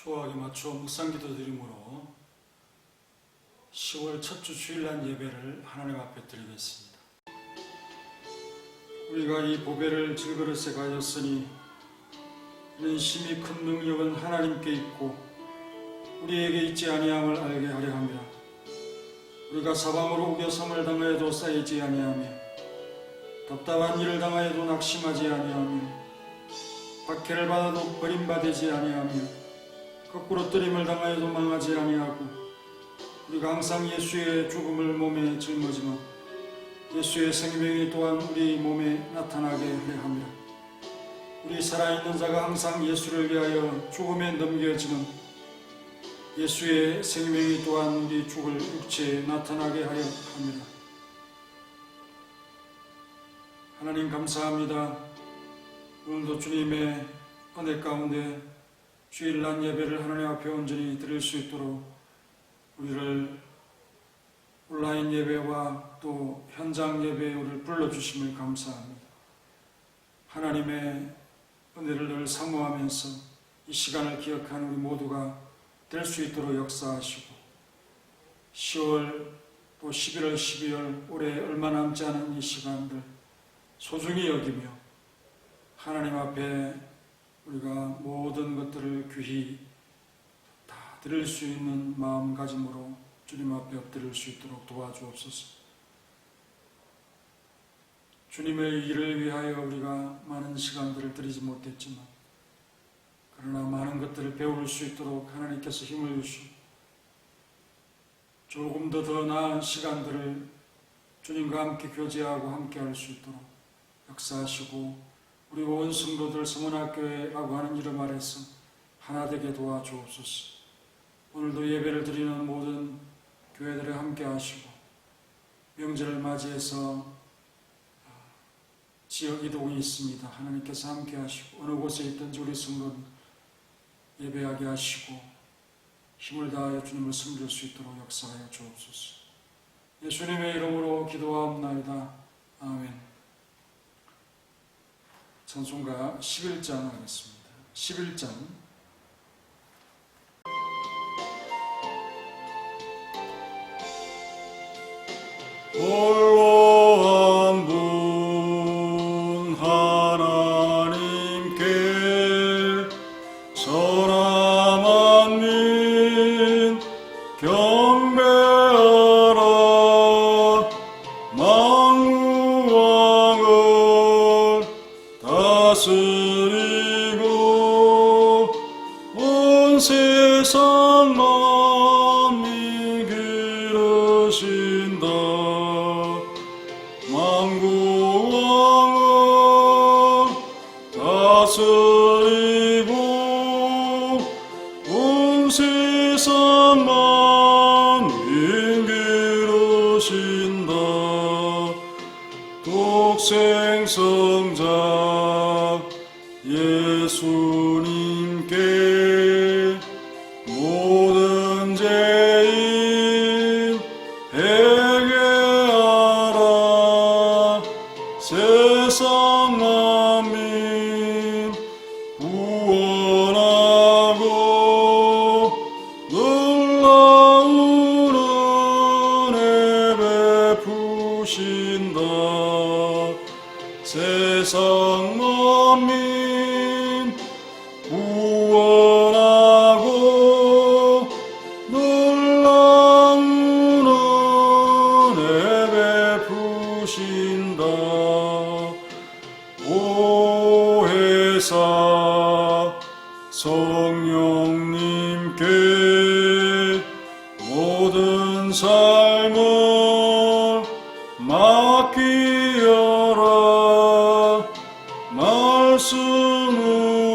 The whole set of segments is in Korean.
초하게 맞추어 묵상기도 드림으로 10월 첫 주 주일날 예배를 하나님 앞에 드리겠습니다. 우리가 이 보배를 질그릇에 가졌으니 이는 심히 큰 능력은 하나님께 있고 우리에게 있지 아니함을 알게 하려 함이라. 우리가 사방으로 우겨섬을 당하여도 쌓이지 아니하며 답답한 일을 당하여도 낙심하지 아니하며 박해를 받아도 버림받지 아니하며 거꾸로 뜨림을 당하여도 망하지 아니하고 우리가 항상 예수의 죽음을 몸에 짊어지며 예수의 생명이 또한 우리 몸에 나타나게 하려 함이라. 우리 살아있는 자가 항상 예수를 위하여 죽음에 넘겨지는 예수의 생명이 또한 우리 죽을 육체에 나타나게 하려 합니다. 하나님 감사합니다. 오늘도 주님의 은혜 가운데 주일날 예배를 하나님 앞에 온전히 드릴 수 있도록 우리를 온라인 예배와 또 현장 예배에 우리를 불러주심을 감사합니다. 하나님의 은혜를 늘 사모하면서 이 시간을 기억하는 우리 모두가 될 수 있도록 역사하시고 10월 또 11월 12월 올해 얼마 남지 않은 이 시간들 소중히 여기며 하나님 앞에 우리가 모든 것들을 귀히 다 드릴 수 있는 마음가짐으로 주님 앞에 엎드릴 수 있도록 도와주옵소서. 주님의 일을 위하여 우리가 많은 시간들을 드리지 못했지만 그러나 많은 것들을 배울 수 있도록 하나님께서 힘을 주시고 조금 더 나은 시간들을 주님과 함께 교제하고 함께 할 수 있도록 역사하시고 우리 온 성도들 성원학교회라고 하는 이름 아래서 하나 되게 도와주옵소서. 오늘도 예배를 드리는 모든 교회들에 함께 하시고 명절을 맞이해서 지역 이동이 있습니다. 하나님께서 함께 하시고 어느 곳에 있든지 우리 성도는 예배하게 하시고 힘을 다하여 주님을 섬길 수 있도록 역사하여 주옵소서. 예수님의 이름으로 기도하옵나이다. 아멘. 찬송가 11장 하겠습니다. 11장 홀로 한 분 하나님께 선한 만민 경배하라. 만국왕을 다스리고 온 세상 만민 기르신다. 만국왕을 다스리고 온 세상 만민 기르신다. 독생성자 예수님께 모든 죄인 회개하라. 세상 만민 구원하고 놀라운 은혜 베푸신다. 세상 만민 구원하고 놀라운 은혜 베푸신다. 오회사 성령님께 모든 삶을 맡기어라.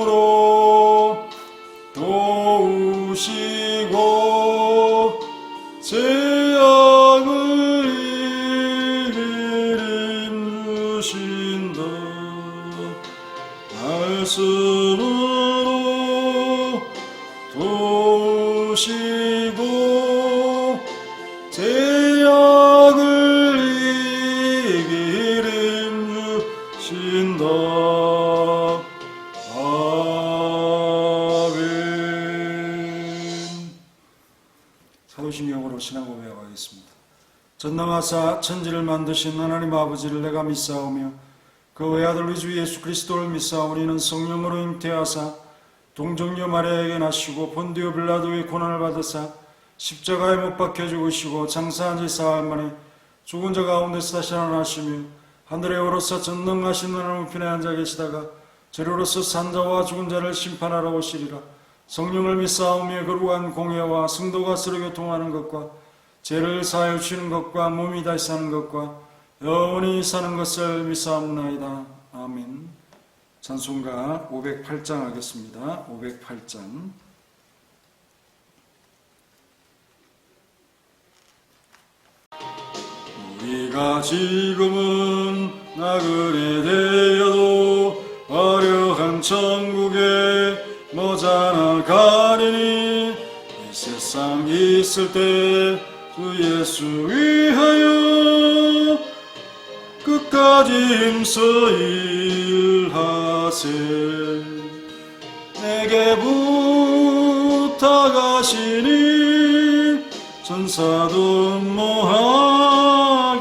말씀으로 도우시고 죄악을 이길 힘 주신다. 말씀으로 도우시고 죄악을 이길 힘 주신다. 아멘. 사도신경으로 신앙 고백하겠습니다. 전능하사 천지를 만드신 하나님 아버지를 내가 믿사오며 그 외아들 우리 주 예수 그리스도를 믿사오니는 성령으로 잉태하사 동정녀 마리아에게 나시고 본디오 빌라도의 고난을 받으사 십자가에 못 박혀 죽으시고 장사한 지 사흘 만에 죽은 자 가운데서 다시 살아나시며 하늘에 오르사 전능하신 하나님 우편에 앉아 계시다가 저리로서 산자와 죽은 자를 심판하러 오시리라. 성령을 믿사오며 거룩한 공예와 성도가 서로 교통하는 것과 죄를 사하여 주시는 것과 몸이 다시 사는 것과 영원히 사는 것을 믿사옵나이다. 아멘. 찬송가 508장 하겠습니다. 508장. 우리가 지금은 나그네 되어도 화려한 천국에 머지않아 가리니 이 세상 있을 때 주 예수 위하여 끝까지 힘써 일하세. 내게 부탁하시니 천사도 뭐하겠네.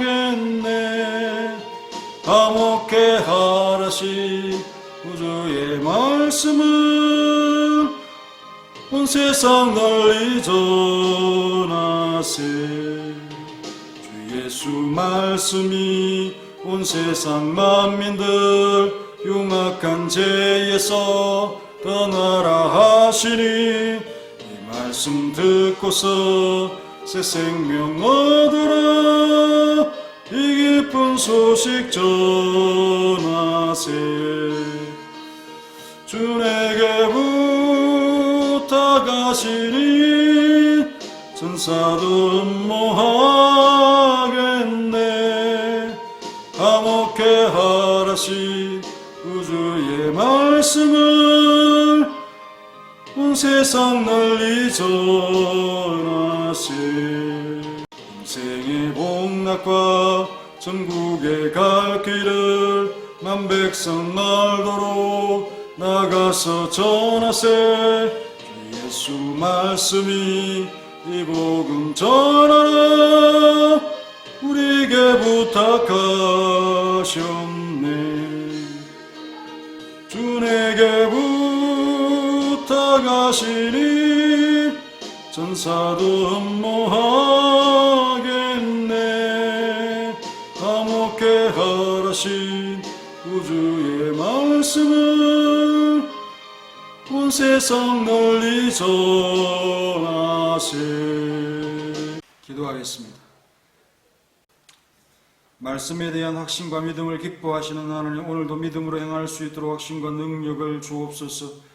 화목해 하라시 구주의 말씀을 온 세상 널리 전하세. 주 예수 말씀이 온 세상 만민들 흉악한 죄에서 떠나라 하시니 이 말씀 듣고서 새 생명 얻으라. 이 기쁜 소식 전하세. 주 내게 부탁하시니 천사도 뭐하겠네. 화목해 하라시 구주의 말씀을 온 세상 널리 전하세. 인생의 복락과 천국에 갈 길을 만 백성 알도록 나가서 전하세. 주 예수 말씀이 이 복음 전하라. 우리에게 부탁하셨네. 주 내게 부탁하시니 천사도 뭐하겠네. 화목해 하라신 구주의 말씀을 온 세상 널리 전하세. 기도하겠습니다. 말씀에 대한 확신과 믿음을 기뻐하시는 하나님, 오늘도 믿음으로 행할 수 있도록 확신과 능력을 주옵소서.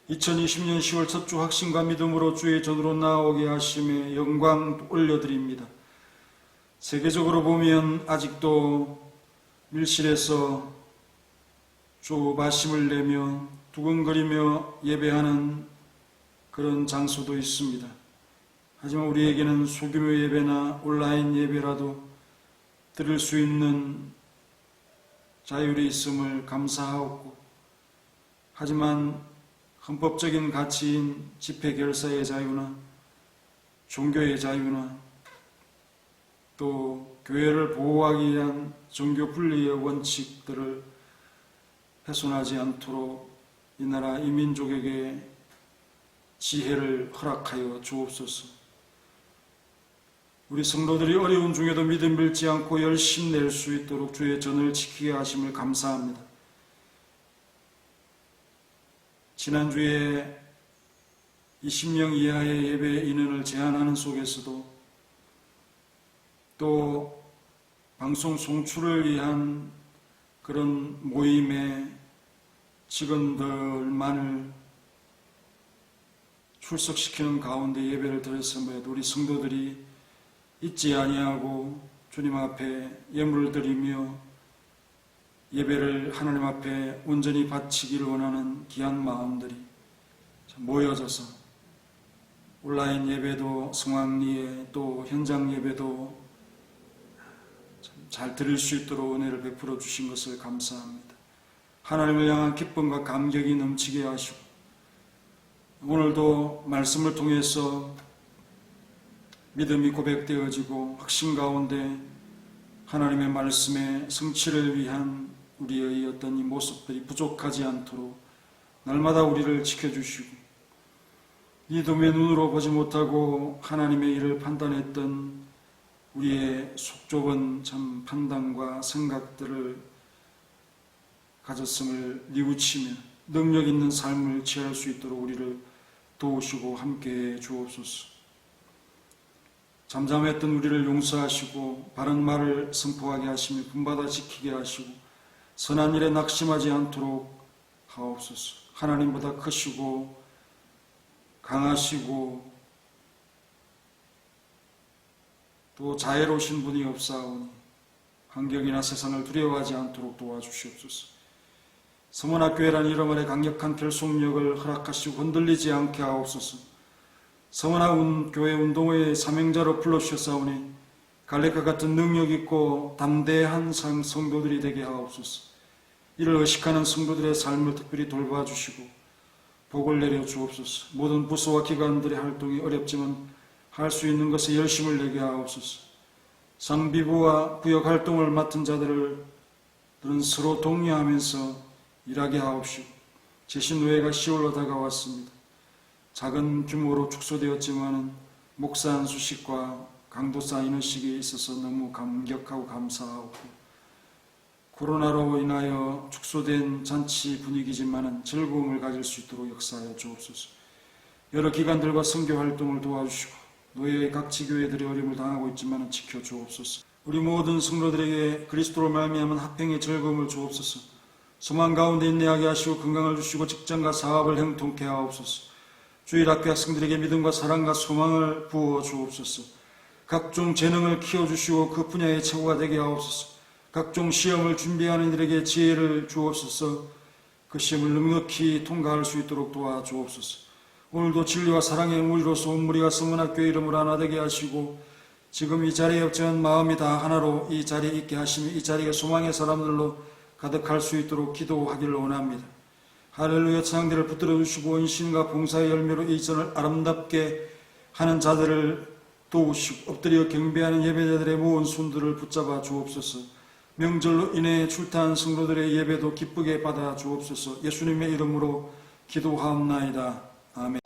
2020년 10월 첫 주 확신과 믿음으로 주의 전으로 나오게 하심에 영광 올려드립니다. 세계적으로 보면 아직도 밀실에서 주 말씀을 내며 두근거리며 예배하는 그런 장소도 있습니다. 하지만 우리에게는 소규모 예배나 온라인 예배라도 드릴 수 있는 자율이 있음을 감사하고, 하지만 헌법적인 가치인 집회 결사의 자유나 종교의 자유나 또 교회를 보호하기 위한 종교 분리의 원칙들을 훼손하지 않도록 이 나라 이 민족에게 지혜를 허락하여 주옵소서. 우리 성도들이 어려운 중에도 믿음 잃지 않고 열심 낼 수 있도록 주의 전을 지키게 하심을 감사합니다. 지난주에 20명 이하의 예배 인원을 제한하는 속에서도 또 방송 송출을 위한 그런 모임에 직원들만을 출석시키는 가운데 예배를 드렸음에도 우리 성도들이 잊지 아니하고 주님 앞에 예물을 드리며 예배를 하나님 앞에 온전히 바치기를 원하는 귀한 마음들이 모여져서 온라인 예배도 성황리에 또 현장 예배도 잘 드릴 수 있도록 은혜를 베풀어 주신 것을 감사합니다. 하나님을 향한 기쁨과 감격이 넘치게 하시고 오늘도 말씀을 통해서 믿음이 고백되어지고 확신 가운데 하나님의 말씀의 성취를 위한 우리의 어떤 이 모습들이 부족하지 않도록 날마다 우리를 지켜주시고 믿음의 눈으로 보지 못하고 하나님의 일을 판단했던 우리의 속 좁은 참 판단과 생각들을 가졌음을 뉘우치며 능력 있는 삶을 취할 수 있도록 우리를 도우시고 함께해 주옵소서. 잠잠했던 우리를 용서하시고 바른 말을 선포하게 하시며 분받아 지키게 하시고 선한 일에 낙심하지 않도록 하옵소서. 하나님보다 크시고 강하시고 또 자애로우신 분이 없사오니 환경이나 세상을 두려워하지 않도록 도와주시옵소서. 서문학교회란 이름 아래 강력한 결속력을 허락하시고 흔들리지 않게 하옵소서. 서문학교회 운동회의 사명자로 불러주셨사오니 갈렙과 같은 능력있고 담대한 성도들이 되게 하옵소서. 이를 의식하는 성도들의 삶을 특별히 돌봐주시고 복을 내려 주옵소서. 모든 부서와 기관들의 활동이 어렵지만 할 수 있는 것에 열심을 내게 하옵소서. 상비부와 부역 활동을 맡은 자들은 서로 독려하면서 일하게 하옵시고 제신노예가 10월로 다가왔습니다. 작은 규모로 축소되었지만 목사한 수식과 강도사 인원식에 있어서 너무 감격하고 감사하고 코로나로 인하여 축소된 잔치 분위기지만 즐거움을 가질 수 있도록 역사하여 주옵소서. 여러 기관들과 선교 활동을 도와주시고 노예의 각 지교회들이 어려움을 당하고 있지만 지켜주옵소서. 우리 모든 성도들에게 그리스도로 말미암은 합행의 즐거움을 주옵소서. 소망 가운데 인내하게 하시고 건강을 주시고 직장과 사업을 형통케 하옵소서. 주일 학교 학생들에게 믿음과 사랑과 소망을 부어 주옵소서. 각종 재능을 키워주시고 그 분야의 최고가 되게 하옵소서. 각종 시험을 준비하는 이들에게 지혜를 주옵소서. 그 시험을 넉넉히 통과할 수 있도록 도와주옵소서. 오늘도 진리와 사랑의 무리로서 온 무리가 서문학교의 이름을 하나 되게 하시고 지금 이 자리에 없지만 마음이 다 하나로 이 자리에 있게 하시며 이 자리에 소망의 사람들로 가득할 수 있도록 기도하기를 원합니다. 할렐루야. 찬양대를 붙들어 주시고 인신과 봉사의 열매로 이 전을 아름답게 하는 자들을 도우시고 엎드려 경배하는 예배자들의 모은 손들을 붙잡아 주옵소서. 명절로 인해 출타한 성도들의 예배도 기쁘게 받아 주옵소서. 예수님의 이름으로 기도하옵나이다. 아멘.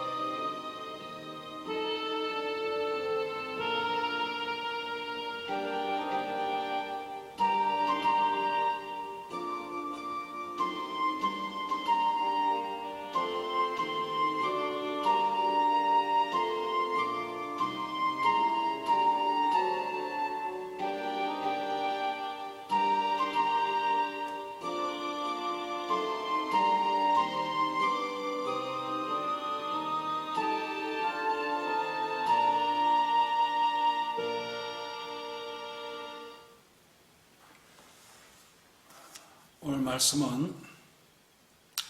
오늘 말씀은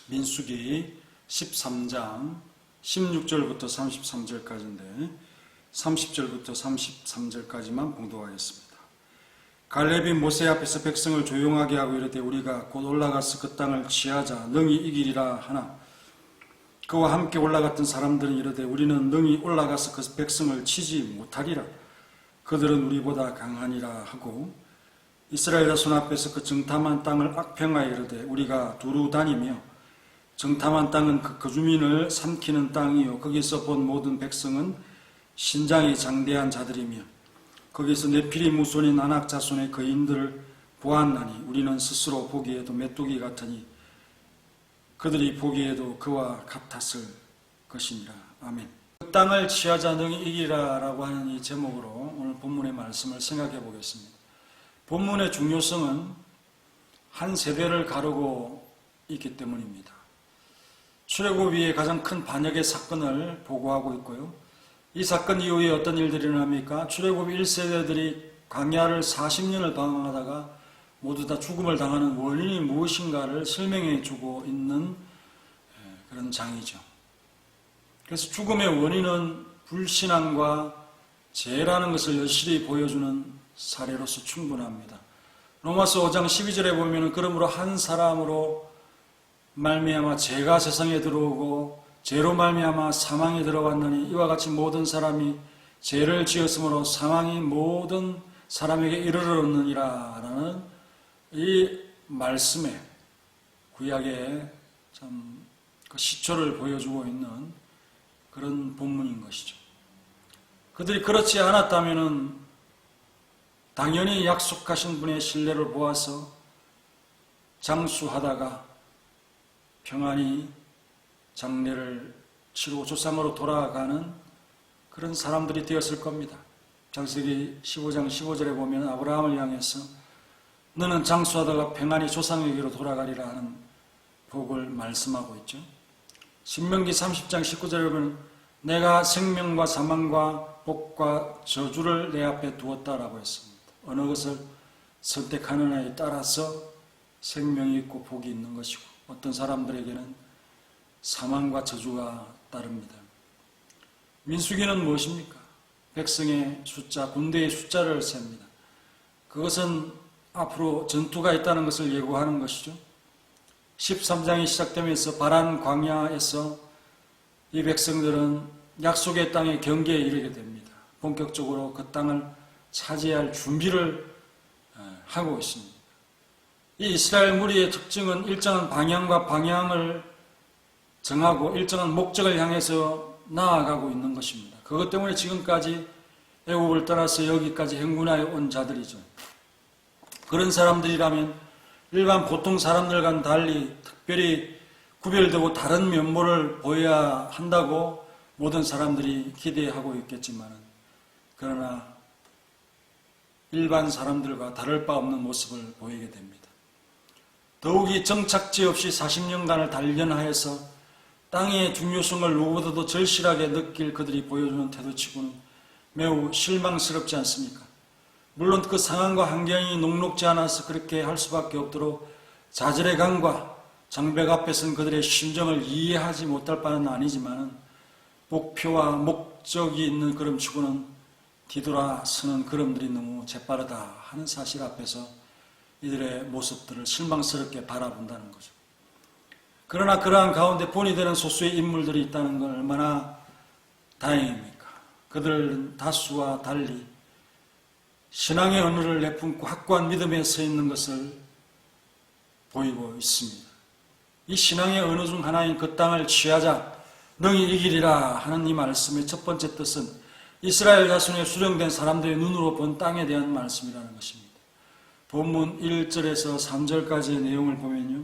민수기 13장 16절부터 33절까지인데 30절부터 33절까지만 봉독하겠습니다. 갈렙이 모세 앞에서 백성을 조용하게 하고 이르되 우리가 곧 올라가서 그 땅을 취하자 능히 이기리라 하나 그와 함께 올라갔던 사람들은 이르되 우리는 능히 올라가서 그 백성을 치지 못하리라. 그들은 우리보다 강하니라 하고 이스라엘 자손 앞에서 그 정탐한 땅을 악평하여 이르되 우리가 두루 다니며 정탐한 땅은 그 거주민을 삼키는 땅이요 거기서 본 모든 백성은 신장이 장대한 자들이며 거기서 네피림 후손인 아낙 자손의 거인들을 보았나니 우리는 스스로 보기에도 메뚜기 같으니 그들이 보기에도 그와 같았을 것이니라. 아멘. 그 땅을 취하자 능히 이기라 라고 하는 이 제목으로 오늘 본문의 말씀을 생각해 보겠습니다. 본문의 중요성은 한 세대를 가르고 있기 때문입니다. 출애굽 이후에 가장 큰 반역의 사건을 보고하고 있고요. 이 사건 이후에 어떤 일들이 일어납니까? 출애굽 1세대들이 광야를 40년을 방황하다가 모두 다 죽음을 당하는 원인이 무엇인가를 설명해 주고 있는 그런 장이죠. 그래서 죽음의 원인은 불신앙과 죄라는 것을 여실히 보여주는 사례로서 충분합니다. 로마서 5장 12절에 보면 그러므로 한 사람으로 말미암아 죄가 세상에 들어오고 죄로 말미암아 사망에 들어왔느니 이와 같이 모든 사람이 죄를 지었으므로 사망이 모든 사람에게 이르렀느니라 라는 이 말씀에 구약의 참 그 시초를 보여주고 있는 그런 본문인 것이죠. 그들이 그렇지 않았다면은 당연히 약속하신 분의 신뢰를 보아서 장수하다가 평안히 장례를 치르고 조상으로 돌아가는 그런 사람들이 되었을 겁니다. 창세기 15장 15절에 보면 아브라함을 향해서 너는 장수하다가 평안히 조상에게로 돌아가리라 하는 복을 말씀하고 있죠. 신명기 30장 19절에 보면 내가 생명과 사망과 복과 저주를 내 앞에 두었다라고 했습니다. 어느 것을 선택하느냐에 따라서 생명이 있고 복이 있는 것이고 어떤 사람들에게는 사망과 저주가 따릅니다. 민수기는 무엇입니까? 백성의 숫자, 군대의 숫자를 셉니다. 그것은 앞으로 전투가 있다는 것을 예고하는 것이죠. 13장이 시작되면서 바란 광야에서 이 백성들은 약속의 땅의 경계에 이르게 됩니다. 본격적으로 그 땅을 차지할 준비를 하고 있습니다. 이 이스라엘 무리의 특징은 일정한 방향과 방향을 정하고 일정한 목적을 향해서 나아가고 있는 것입니다. 그것 때문에 지금까지 애국을 떠나서 여기까지 행군하여 온 자들이죠. 그런 사람들이라면 일반 보통 사람들과는 달리 특별히 구별되고 다른 면모를 보여야 한다고 모든 사람들이 기대하고 있겠지만 그러나 일반 사람들과 다를 바 없는 모습을 보이게 됩니다. 더욱이 정착지 없이 40년간을 단련하여서 땅의 중요성을 누구보다도 절실하게 느낄 그들이 보여주는 태도치고는 매우 실망스럽지 않습니까? 물론 그 상황과 환경이 녹록지 않아서 그렇게 할 수밖에 없도록 좌절의 강과 장벽 앞에 선 그들의 심정을 이해하지 못할 바는 아니지만 목표와 목적이 있는 걸음치고는 뒤돌아서는 걸음들이 너무 재빠르다 하는 사실 앞에서 이들의 모습들을 실망스럽게 바라본다는 거죠. 그러나 그러한 가운데 본이 되는 소수의 인물들이 있다는 건 얼마나 다행입니까? 그들은 다수와 달리 신앙의 언어를 내뿜고 확고한 믿음에 서 있는 것을 보이고 있습니다. 이 신앙의 언어 중 하나인 그 땅을 취하자 능히 이기리라 하는 이 말씀의 첫 번째 뜻은 이스라엘 자손에 수령된 사람들의 눈으로 본 땅에 대한 말씀이라는 것입니다. 본문 1절에서 3절까지의 내용을 보면요.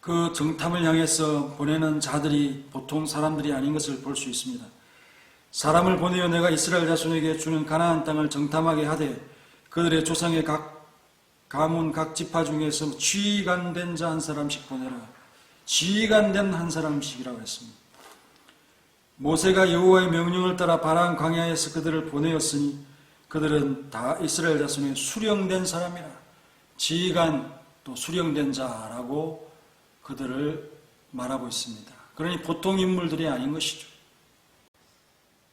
그 정탐을 향해서 보내는 자들이 보통 사람들이 아닌 것을 볼 수 있습니다. 사람을 보내어 내가 이스라엘 자손에게 주는 가나안 땅을 정탐하게 하되 그들의 조상의 각 가문 각 지파 중에서 지휘관된 자 한 사람씩 보내라. 지휘관된 한 사람씩이라고 했습니다. 모세가 여호와의 명령을 따라 바란 광야에서 그들을 보내었으니 그들은 다 이스라엘 자손의 수령된 사람이라. 지휘관 또 수령된 자라고 그들을 말하고 있습니다. 그러니 보통 인물들이 아닌 것이죠.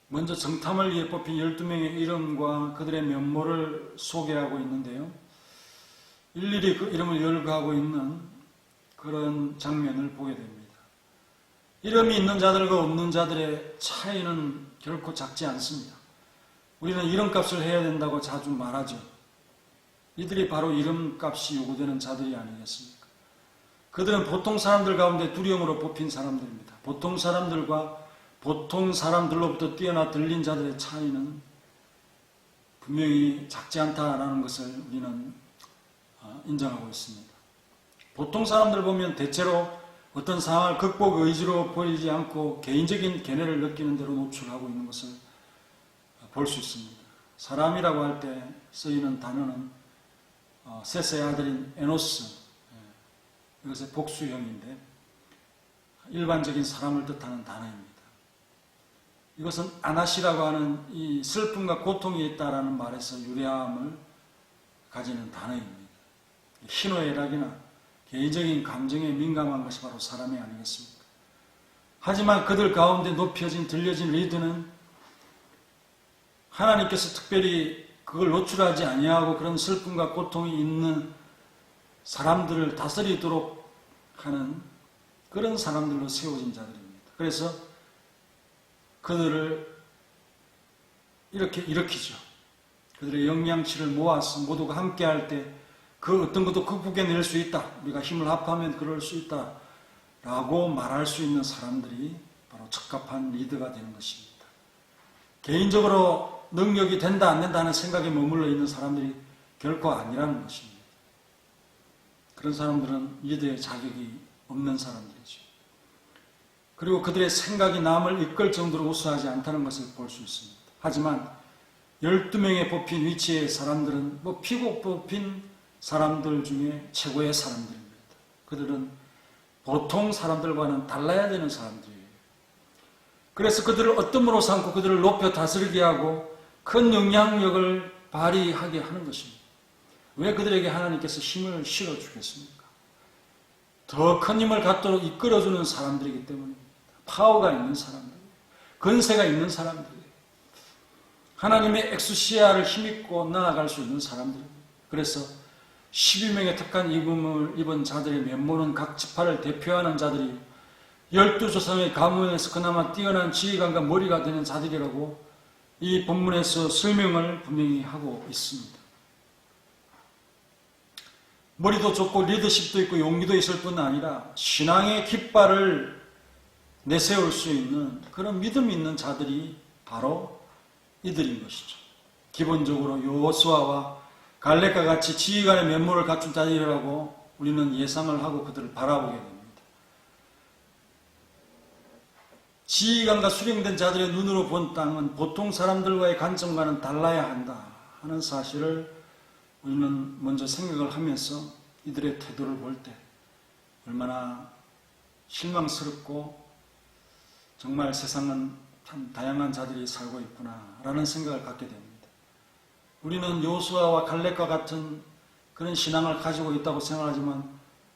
먼저 정탐을 위해 뽑힌 12명의 이름과 그들의 면모를 소개하고 있는데요. 일일이 그 이름을 열거하고 있는 그런 장면을 보게 됩니다. 이름이 있는 자들과 없는 자들의 차이는 결코 작지 않습니다. 우리는 이름값을 해야 된다고 자주 말하죠. 이들이 바로 이름값이 요구되는 자들이 아니겠습니까? 그들은 보통 사람들 가운데 두려움으로 뽑힌 사람들입니다. 보통 사람들과 보통 사람들로부터 뛰어나 들린 자들의 차이는 분명히 작지 않다라는 것을 우리는 인정하고 있습니다. 보통 사람들 보면 대체로 어떤 상황을 극복 의지로 보이지 않고 개인적인 견해를 느끼는 대로 노출하고 있는 것을 볼 수 있습니다. 사람이라고 할 때 쓰이는 단어는 셋의 아들인 에노스, 이것의 복수형인데 일반적인 사람을 뜻하는 단어입니다. 이것은 아나시라고 하는 이 슬픔과 고통이 있다라는 말에서 유래함을 가지는 단어입니다. 희노애락이나 개인적인 감정에 민감한 것이 바로 사람이 아니겠습니까? 하지만 그들 가운데 높여진 들려진 리드는 하나님께서 특별히 그걸 노출하지 아니하고 그런 슬픔과 고통이 있는 사람들을 다스리도록 하는 그런 사람들로 세워진 자들입니다. 그래서 그들을 이렇게 일으키죠. 그들의 영양치를 모아서 모두가 함께 할 때 그 어떤 것도 극복해낼 수 있다. 우리가 힘을 합하면 그럴 수 있다. 라고 말할 수 있는 사람들이 바로 적합한 리더가 되는 것입니다. 개인적으로 능력이 된다 안 된다 하는 생각에 머물러 있는 사람들이 결코 아니라는 것입니다. 그런 사람들은 리더의 자격이 없는 사람들이죠. 그리고 그들의 생각이 남을 이끌 정도로 우수하지 않다는 것을 볼 수 있습니다. 하지만 12명의 뽑힌 위치의 사람들은 피고 뽑힌 사람들 중에 최고의 사람들입니다. 그들은 보통 사람들과는 달라야 되는 사람들이에요. 그래서 그들을 어뜸으로 삼고 그들을 높여 다스리게 하고 큰 영향력을 발휘하게 하는 것입니다. 왜 그들에게 하나님께서 힘을 실어주겠습니까? 더 큰 힘을 갖도록 이끌어주는 사람들이기 때문입니다. 파워가 있는 사람들, 건세가 있는 사람들, 하나님의 엑수시아를 힘입고 나아갈 수 있는 사람들입니다. 그래서 12명의 특한 입음을 입은 자들의 면모는 각 지파를 대표하는 자들이 12조상의 가문에서 그나마 뛰어난 지휘관과 머리가 되는 자들이라고 이 본문에서 설명을 분명히 하고 있습니다. 머리도 좋고 리더십도 있고 용기도 있을 뿐 아니라 신앙의 깃발을 내세울 수 있는 그런 믿음 있는 자들이 바로 이들인 것이죠. 기본적으로 여호수아와 갈렙과 같이 지휘관의 면모를 갖춘 자들이라고 우리는 예상을 하고 그들을 바라보게 됩니다. 지휘관과 수령된 자들의 눈으로 본 땅은 보통 사람들과의 관점과는 달라야 한다 하는 사실을 우리는 먼저 생각을 하면서 이들의 태도를 볼 때 얼마나 실망스럽고 정말 세상은 참 다양한 자들이 살고 있구나 라는 생각을 갖게 됩니다. 우리는 여호수아와 갈렙과 같은 그런 신앙을 가지고 있다고 생각하지만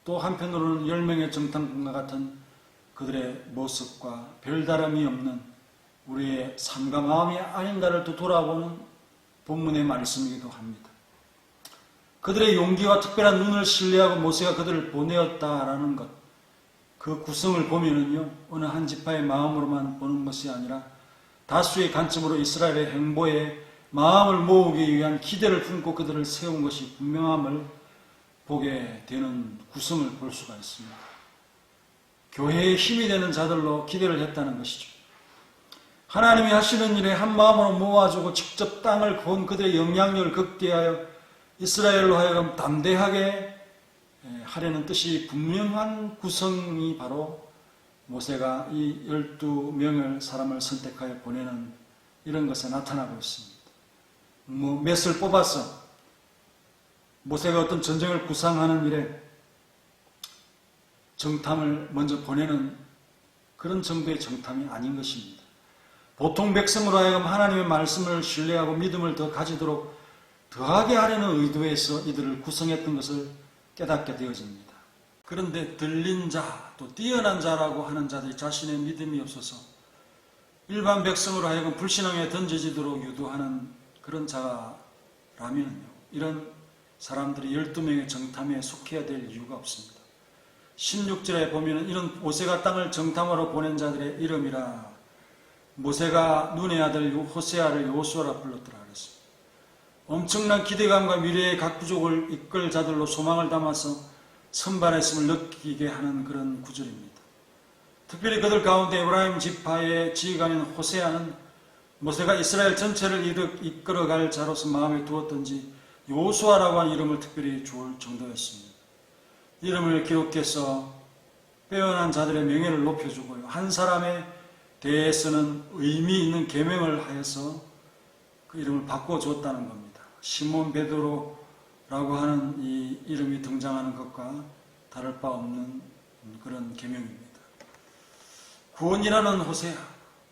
또 한편으로는 10명의 정탐꾼과 같은 그들의 모습과 별다름이 없는 우리의 삶과 마음이 아닌가를 또 돌아보는 본문의 말씀이기도 합니다. 그들의 용기와 특별한 눈을 신뢰하고 모세가 그들을 보내었다라는 것, 그 구성을 보면은요, 어느 한 지파의 마음으로만 보는 것이 아니라 다수의 관점으로 이스라엘의 행보에 마음을 모으기 위한 기대를 품고 그들을 세운 것이 분명함을 보게 되는 구성을 볼 수가 있습니다. 교회의 힘이 되는 자들로 기대를 했다는 것이죠. 하나님이 하시는 일에 한 마음으로 모아주고 직접 땅을 본 그들의 영향력을 극대하여 이스라엘로 하여금 담대하게 하려는 뜻이 분명한 구성이 바로 모세가 이 12명의 사람을 선택하여 보내는 이런 것에 나타나고 있습니다. 몇을 뽑아서 모세가 어떤 전쟁을 구상하는 일에 정탐을 먼저 보내는 그런 정도의 정탐이 아닌 것입니다. 보통 백성으로 하여금 하나님의 말씀을 신뢰하고 믿음을 더 가지도록 더하게 하려는 의도에서 이들을 구성했던 것을 깨닫게 되어집니다. 그런데 들린 자, 또 뛰어난 자라고 하는 자들이 자신의 믿음이 없어서 일반 백성으로 하여금 불신앙에 던져지도록 유도하는 그런 자라면요, 이런 사람들이 12명의 정탐에 속해야 될 이유가 없습니다. 16절에 보면 이런 모세가 땅을 정탐하러 보낸 자들의 이름이라 모세가 눈의 아들 호세아를 여호수아라 불렀더라 그랬습니다. 엄청난 기대감과 미래의 각 부족을 이끌 자들로 소망을 담아서 선발했음을 느끼게 하는 그런 구절입니다. 특별히 그들 가운데 에브라임 지파의 지휘관인 호세아는 모세가 이스라엘 전체를 이끌어갈 자로서 마음에 두었던지 여호수아라고 하는 이름을 특별히 주을 정도였습니다. 이름을 기록해서 빼어난 자들의 명예를 높여주고요, 한 사람에 대해서는 의미 있는 계명을 하여서 그 이름을 바꿔주었다는 겁니다. 시몬 베드로라고 하는 이 이름이 등장하는 것과 다를 바 없는 그런 계명입니다. 구원이라는 호세아,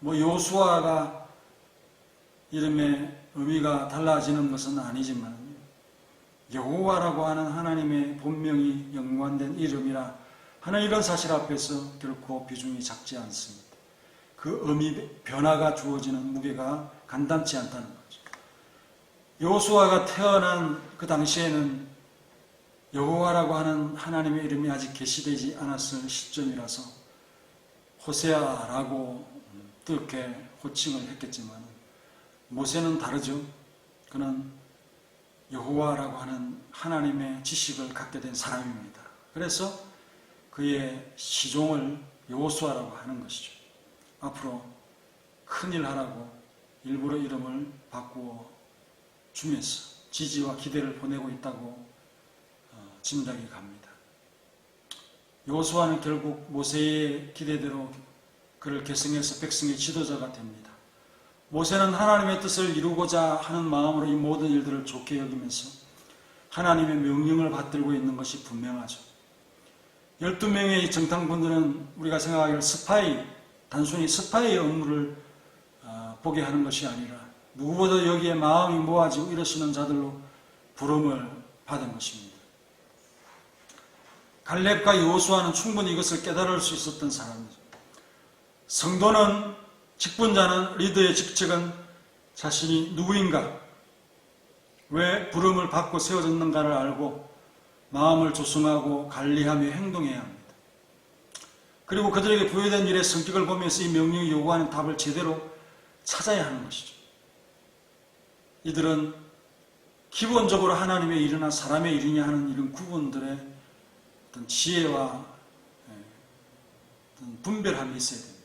여호수아가 이름의 의미가 달라지는 것은 아니지만 여호와라고 하는 하나님의 본명이 연관된 이름이라 하는 이런 사실 앞에서 결코 비중이 작지 않습니다. 그 의미 변화가 주어지는 무게가 간단치 않다는 거죠. 여호수아가 태어난 그 당시에는 여호와라고 하는 하나님의 이름이 아직 계시되지 않았을 시점이라서 호세아라고 그렇게 호칭을 했겠지만 모세는 다르죠. 그는 여호와라고 하는 하나님의 지식을 갖게 된 사람입니다. 그래서 그의 시종을 여호수아라고 하는 것이죠. 앞으로 큰일 하라고 일부러 이름을 바꾸어 주면서 지지와 기대를 보내고 있다고 짐작이 갑니다. 여호수아는 결국 모세의 기대대로 그를 계승해서 백성의 지도자가 됩니다. 모세는 하나님의 뜻을 이루고자 하는 마음으로 이 모든 일들을 좋게 여기면서 하나님의 명령을 받들고 있는 것이 분명하죠. 12명의 이 정탐꾼들은 우리가 생각하기를 단순히 스파이의 업무를 보게 하는 것이 아니라 누구보다 여기에 마음이 모아지고 일어서는 자들로 부름을 받은 것입니다. 갈렙과 여호수아는 충분히 이것을 깨달을 수 있었던 사람이죠. 성도는, 직분자는, 리더의 직책은 자신이 누구인가, 왜 부름을 받고 세워졌는가를 알고 마음을 조성하고 관리하며 행동해야 합니다. 그리고 그들에게 부여된 일의 성격을 보면서 이 명령이 요구하는 답을 제대로 찾아야 하는 것이죠. 이들은 기본적으로 하나님의 일이나 사람의 일이냐 하는 이런 구분들의 어떤 지혜와 어떤 분별함이 있어야 됩니다.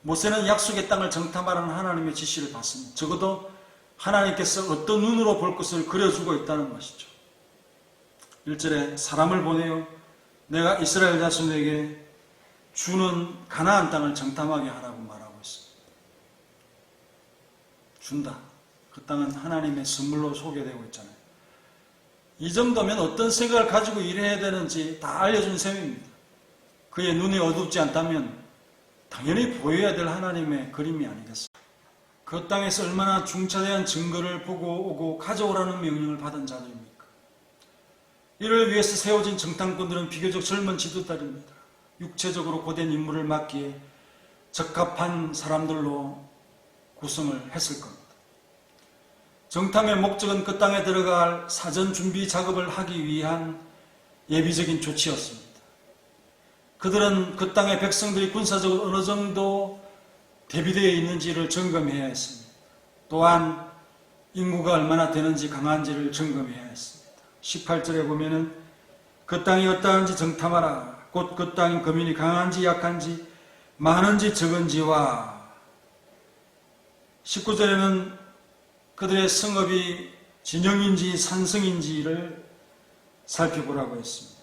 모세는 약속의 땅을 정탐하라는 하나님의 지시를 받습니다. 적어도 하나님께서 어떤 눈으로 볼 것을 그려주고 있다는 것이죠. 1절에 사람을 보내어 내가 이스라엘 자손에게 주는 가나안 땅을 정탐하게 하라고 말하고 있습니다. 준다. 그 땅은 하나님의 선물로 소개되고 있잖아요. 이 정도면 어떤 생각을 가지고 일해야 되는지 다 알려준 셈입니다. 그의 눈이 어둡지 않다면 당연히 보여야 될 하나님의 그림이 아니겠어요. 그 땅에서 얼마나 중차대한 증거를 보고 오고 가져오라는 명령을 받은 자들입니까? 이를 위해서 세워진 정탐꾼들은 비교적 젊은 지도자입니다. 육체적으로 고된 임무를 맡기에 적합한 사람들로 구성을 했을 겁니다. 정탐의 목적은 그 땅에 들어갈 사전 준비 작업을 하기 위한 예비적인 조치였습니다. 그들은 그 땅의 백성들이 군사적으로 어느 정도 대비되어 있는지를 점검해야 했습니다. 또한 인구가 얼마나 되는지 강한지를 점검해야 했습니다. 18절에 보면은 그 땅이 어떠한지 정탐하라. 곧 그 땅의 거민이 강한지 약한지 많은지 적은지와 19절에는 그들의 성읍이 진영인지 산성인지를 살펴보라고 했습니다.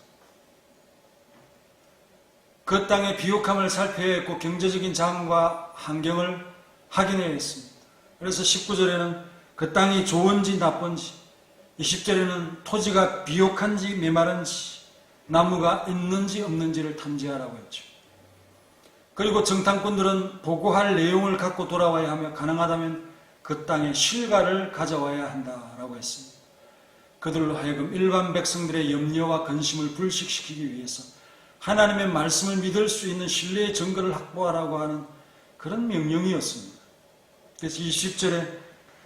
그 땅의 비옥함을 살펴야 했고 경제적인 자원과 환경을 확인해야 했습니다. 그래서 19절에는 그 땅이 좋은지 나쁜지, 20절에는 토지가 비옥한지 메마른지, 나무가 있는지 없는지를 탐지하라고 했죠. 그리고 정탐꾼들은 보고할 내용을 갖고 돌아와야 하며 가능하다면 그 땅의 실과를 가져와야 한다라고 했습니다. 그들로 하여금 일반 백성들의 염려와 근심을 불식시키기 위해서 하나님의 말씀을 믿을 수 있는 신뢰의 증거를 확보하라고 하는 그런 명령이었습니다. 그래서 20절에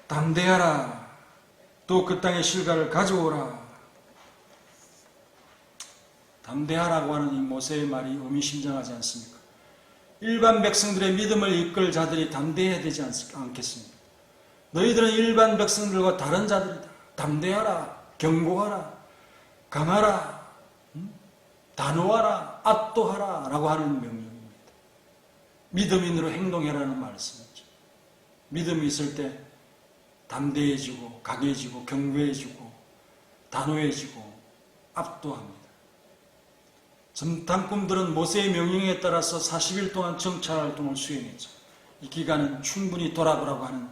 담대하라. 또 그 땅의 실과를 가져오라. 담대하라고 하는 이 모세의 말이 의미심장하지 않습니까? 일반 백성들의 믿음을 이끌 자들이 담대해야 되지 않겠습니까? 너희들은 일반 백성들과 다른 자들이다. 담대하라. 경고하라. 강하라. 단호하라. 압도하라. 라고 하는 명령입니다. 믿음인으로 행동해라는 말씀이죠. 믿음이 있을 때 담대해지고 강해지고 경고해지고 단호해지고 압도합니다. 정탐꾼들은 모세의 명령에 따라서 40일 동안 정찰활동을 수행했죠. 이 기간은 충분히 돌아보라고 하는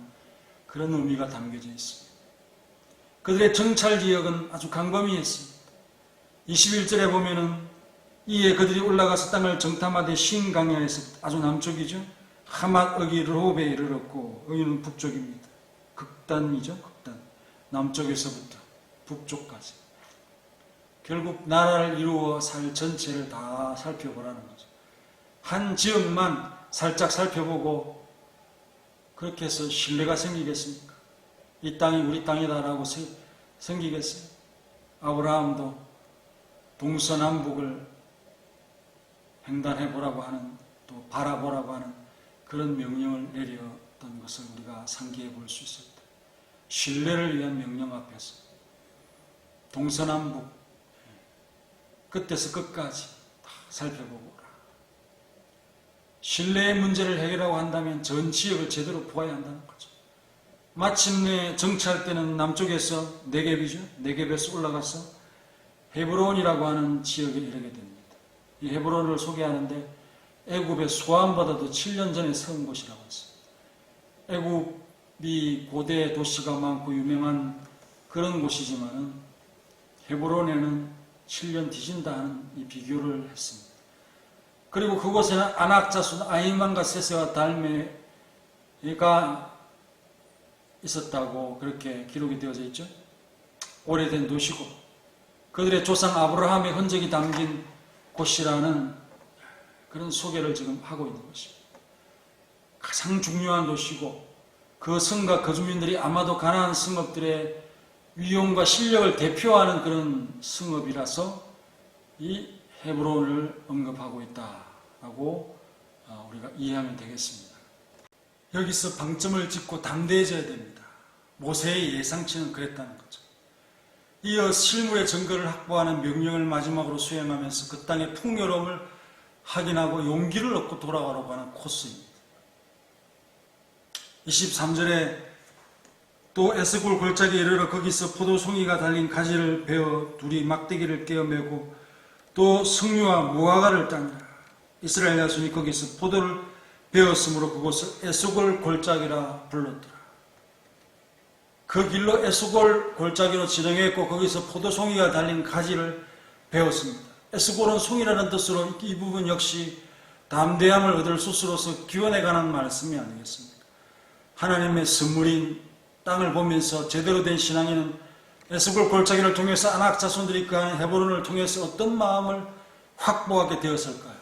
그런 의미가 담겨져 있습니다. 그들의 정찰 지역은 아주 광범위했습니다. 21절에 보면은 이에 그들이 올라가서 땅을 정탐하되 신강야에서 아주 남쪽이죠. 하맛 어기 르홉에 이르렀고 여기는 북쪽입니다. 극단이죠. 극단. 남쪽에서부터 북쪽까지. 결국 나라를 이루어 살 전체를 다 살펴보라는 거죠. 한 지역만 살짝 살펴보고 그렇게 해서 신뢰가 생기겠습니까? 이 땅이 우리 땅이다라고 생기겠어요? 아브라함도 동서남북을 횡단해보라고 하는, 또 바라보라고 하는 그런 명령을 내렸던 것입니다. 것을 우리가 상기해 볼 수 있었다. 신뢰를 위한 명령 앞에서 동서남북 끝에서 끝까지 다 살펴보고 오라. 신뢰의 문제를 해결하고 한다면 전 지역을 제대로 보아야 한다는 거죠. 마침내 정치할 때는 남쪽에서 네겝이죠. 네겝에서 올라가서 헤브론이라고 하는 지역에 이르게 됩니다. 이 헤브론을 소개하는데 애굽의 소암보다도 7년 전에 세운 곳이라고 했습니다. 애굽이 고대 도시가 많고 유명한 그런 곳이지만은 헤브론에는 7년 뒤진다 하는 이 비교를 했습니다. 그리고 그곳에는 아낙 자손 아히만과 세세와 달메가 있었다고 그렇게 기록이 되어져 있죠. 오래된 도시고 그들의 조상 아브라함의 흔적이 담긴 곳이라는 그런 소개를 지금 하고 있는 것입니다. 가장 중요한 도시고 그 성과 그 주민들이 아마도 가나안 성읍들의 위용과 실력을 대표하는 그런 성읍이라서 이 헤브론을 언급하고 있다라고 우리가 이해하면 되겠습니다. 여기서 방점을 짚고 담대해져야 됩니다. 모세의 예상치는 그랬다는 거죠. 이어 실물의 증거를 확보하는 명령을 마지막으로 수행하면서 그 땅의 풍요로움을 확인하고 용기를 얻고 돌아가려고 하는 코스입니다. 23절에 또 에스골 골짜기에 이르러 거기서 포도송이가 달린 가지를 베어 둘이 막대기를 꿰어매고 또 석류와 무화과를 따니라. 이스라엘 자손이 거기서 포도를 베었으므로 그곳을 에스골 골짜기라 불렀더라. 그 길로 에스골 골짜기로 지정했고 거기서 포도송이가 달린 가지를 베었습니다. 에스골은 송이라는 뜻으로 이 부분 역시 담대함을 얻을 숫으로서 기원에 관한 말씀이 아니겠습니까? 하나님의 선물인 땅을 보면서 제대로 된 신앙인은 에스골 골짜기를 통해서 아낙 자손들이 그한 헤브론을 통해서 어떤 마음을 확보하게 되었을까요?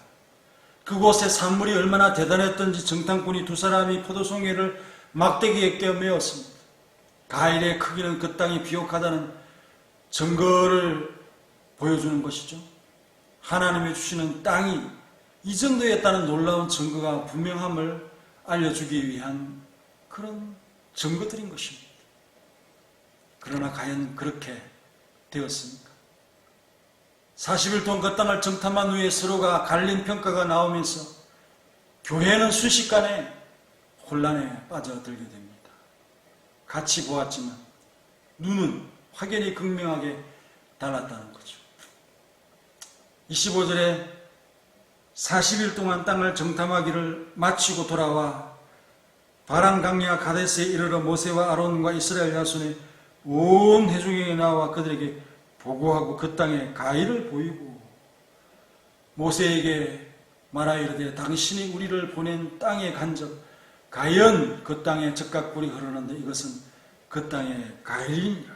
그곳의 산물이 얼마나 대단했던지 정탐꾼이 두 사람이 포도송이를 막대기에 꿰매었습니다. 가일의 크기는 그 땅이 비옥하다는 증거를 보여주는 것이죠. 하나님이 주시는 땅이 이 정도였다는 놀라운 증거가 분명함을 알려주기 위한 그런 증거들인 것입니다. 그러나 과연 그렇게 되었습니까? 40일 동안 그 땅을 정탐한 후에 서로가 갈린 평가가 나오면서 교회는 순식간에 혼란에 빠져들게 됩니다. 같이 보았지만 눈은 확연히 극명하게 달랐다는 거죠. 25절에 40일 동안 땅을 정탐하기를 마치고 돌아와 바람 강야 가데스에 이르러 모세와 아론과 이스라엘 자손의 온 회중에게 나와 그들에게 보고하고 그 땅에 가히를 보이고 모세에게 말하여 이르되 당신이 우리를 보낸 땅의 간접 과연 그 땅에 적각불이 흐르는데 이것은 그 땅의 가히이니라.